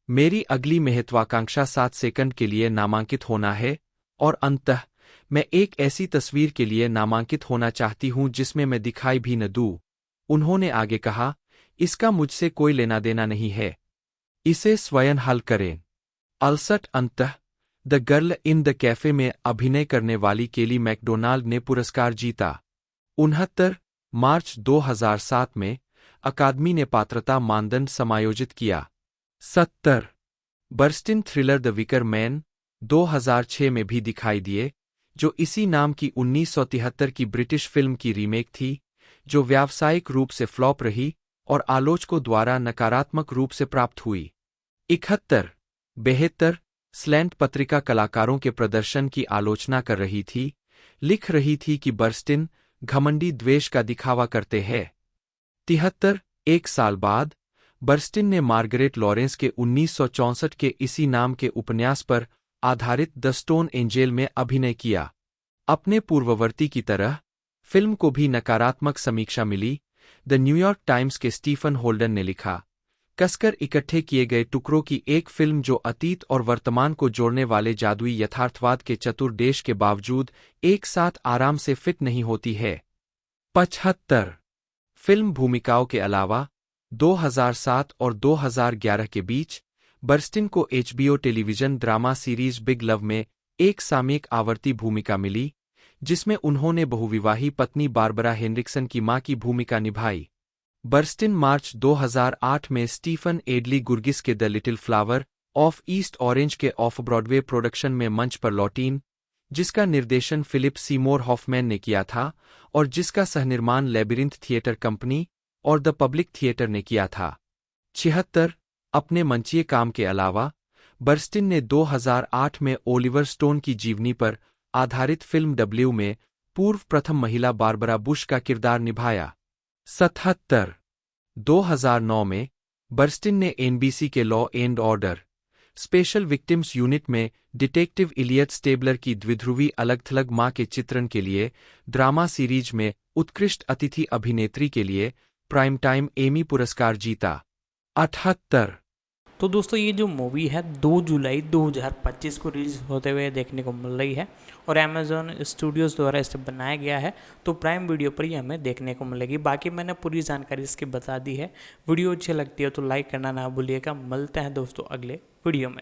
मेरी अगली महत्वाकांक्षा 7 सेकंड के लिए नामांकित होना है और अंततः मैं एक ऐसी तस्वीर के लिए नामांकित होना चाहती हूं जिसमें मैं दिखाई भी न दूं। उन्होंने आगे कहा, इसका मुझसे कोई लेना देना नहीं है, इसे स्वयं हल करें। 68 अंततः the girl in the cafe में अभिनय करने वाली केली मैकडोनाल्ड ने पुरस्कार जीता। 69 मार्च 2007 में अकादमी ने पात्रता मानदंड समायोजित किया। 70 बर्स्टिन थ्रिलर द विकर मैन 2006 में भी दिखाई दिए, जो इसी नाम की 1973 की ब्रिटिश फिल्म की रीमेक थी, जो व्यावसायिक रूप से फ्लॉप रही और आलोचकों द्वारा नकारात्मक रूप से प्राप्त हुई। 71 72 स्लैंट पत्रिका कलाकारों के प्रदर्शन की आलोचना कर रही थी, लिख रही थी कि बर्स्टिन घमंडी द्वेष का दिखावा करते हैं। 73 एक साल बाद बर्स्टिन ने मार्गरेट लॉरेंस के 1964 के इसी नाम के उपन्यास पर आधारित द स्टोन एंजेल में अभिनय किया। अपने पूर्ववर्ती की तरह फिल्म को भी नकारात्मक समीक्षा मिली। द न्यूयॉर्क टाइम्स के स्टीफन होल्डन ने लिखा, कसकर इकट्ठे किए गए टुकड़ों की एक फिल्म जो अतीत और वर्तमान को जोड़ने वाले जादुई यथार्थवाद के चतुर देश के बावजूद एक साथ आराम से फिट नहीं होती है। 75 फिल्म भूमिकाओं के अलावा 2007 और 2011 के बीच बर्स्टिन को HBO television drama series big love में एक सामयिक आवर्ती भूमिका मिली, जिसमें उन्होंने बहुविवाही पत्नी बारबरा हेनरिक्सन की मां की भूमिका निभाई। बर्स्टिन मार्च 2008 में स्टीफन एडली गुर्गिस के the little flower of east orange के ऑफ ब्रॉडवे प्रोडक्शन में मंच पर लौटीं, जिसका निर्देशन फिलिप सीमोर हॉफमैन ने किया था और जिसका सहनिर्माण लेबिरिंथ थिएटर कंपनी और द पब्लिक थिएटर ने किया था। 76 अपने मंचीय काम के अलावा बर्स्टिन ने 2008 में ओलिवर स्टोन की जीवनी पर आधारित फिल्म डब्ल्यू में पूर्व प्रथम महिला बारबरा बुश का किरदार निभाया। 77 2009 में बर्स्टिन ने NBC के law and order special victims unit में डिटेक्टिव इलियट स्टेबलर की द्विध्रुवी अलग-थलग मां के चित्रण के लिए ड्रामा सीरीज में उत्कृष्ट अतिथि अभिनेत्री के लिए प्राइम टाइम एमी पुरस्कार जीता। 78 तो दोस्तों ये जो मूवी है 2 जुलाई 2025 को रिलीज होते हुए देखने को मिल रही है और अमेज़ॉन स्टूडियोज़ द्वारा इसे बनाया गया है, तो प्राइम वीडियो पर ही हमें देखने को मिलेगी। बाकी मैंने पूरी जानकारी इसकी बता दी है। वीडियो अच्छी लगती है तो लाइक करना ना भूलिएगा। मिलते हैं दोस्तों अगले वीडियो में।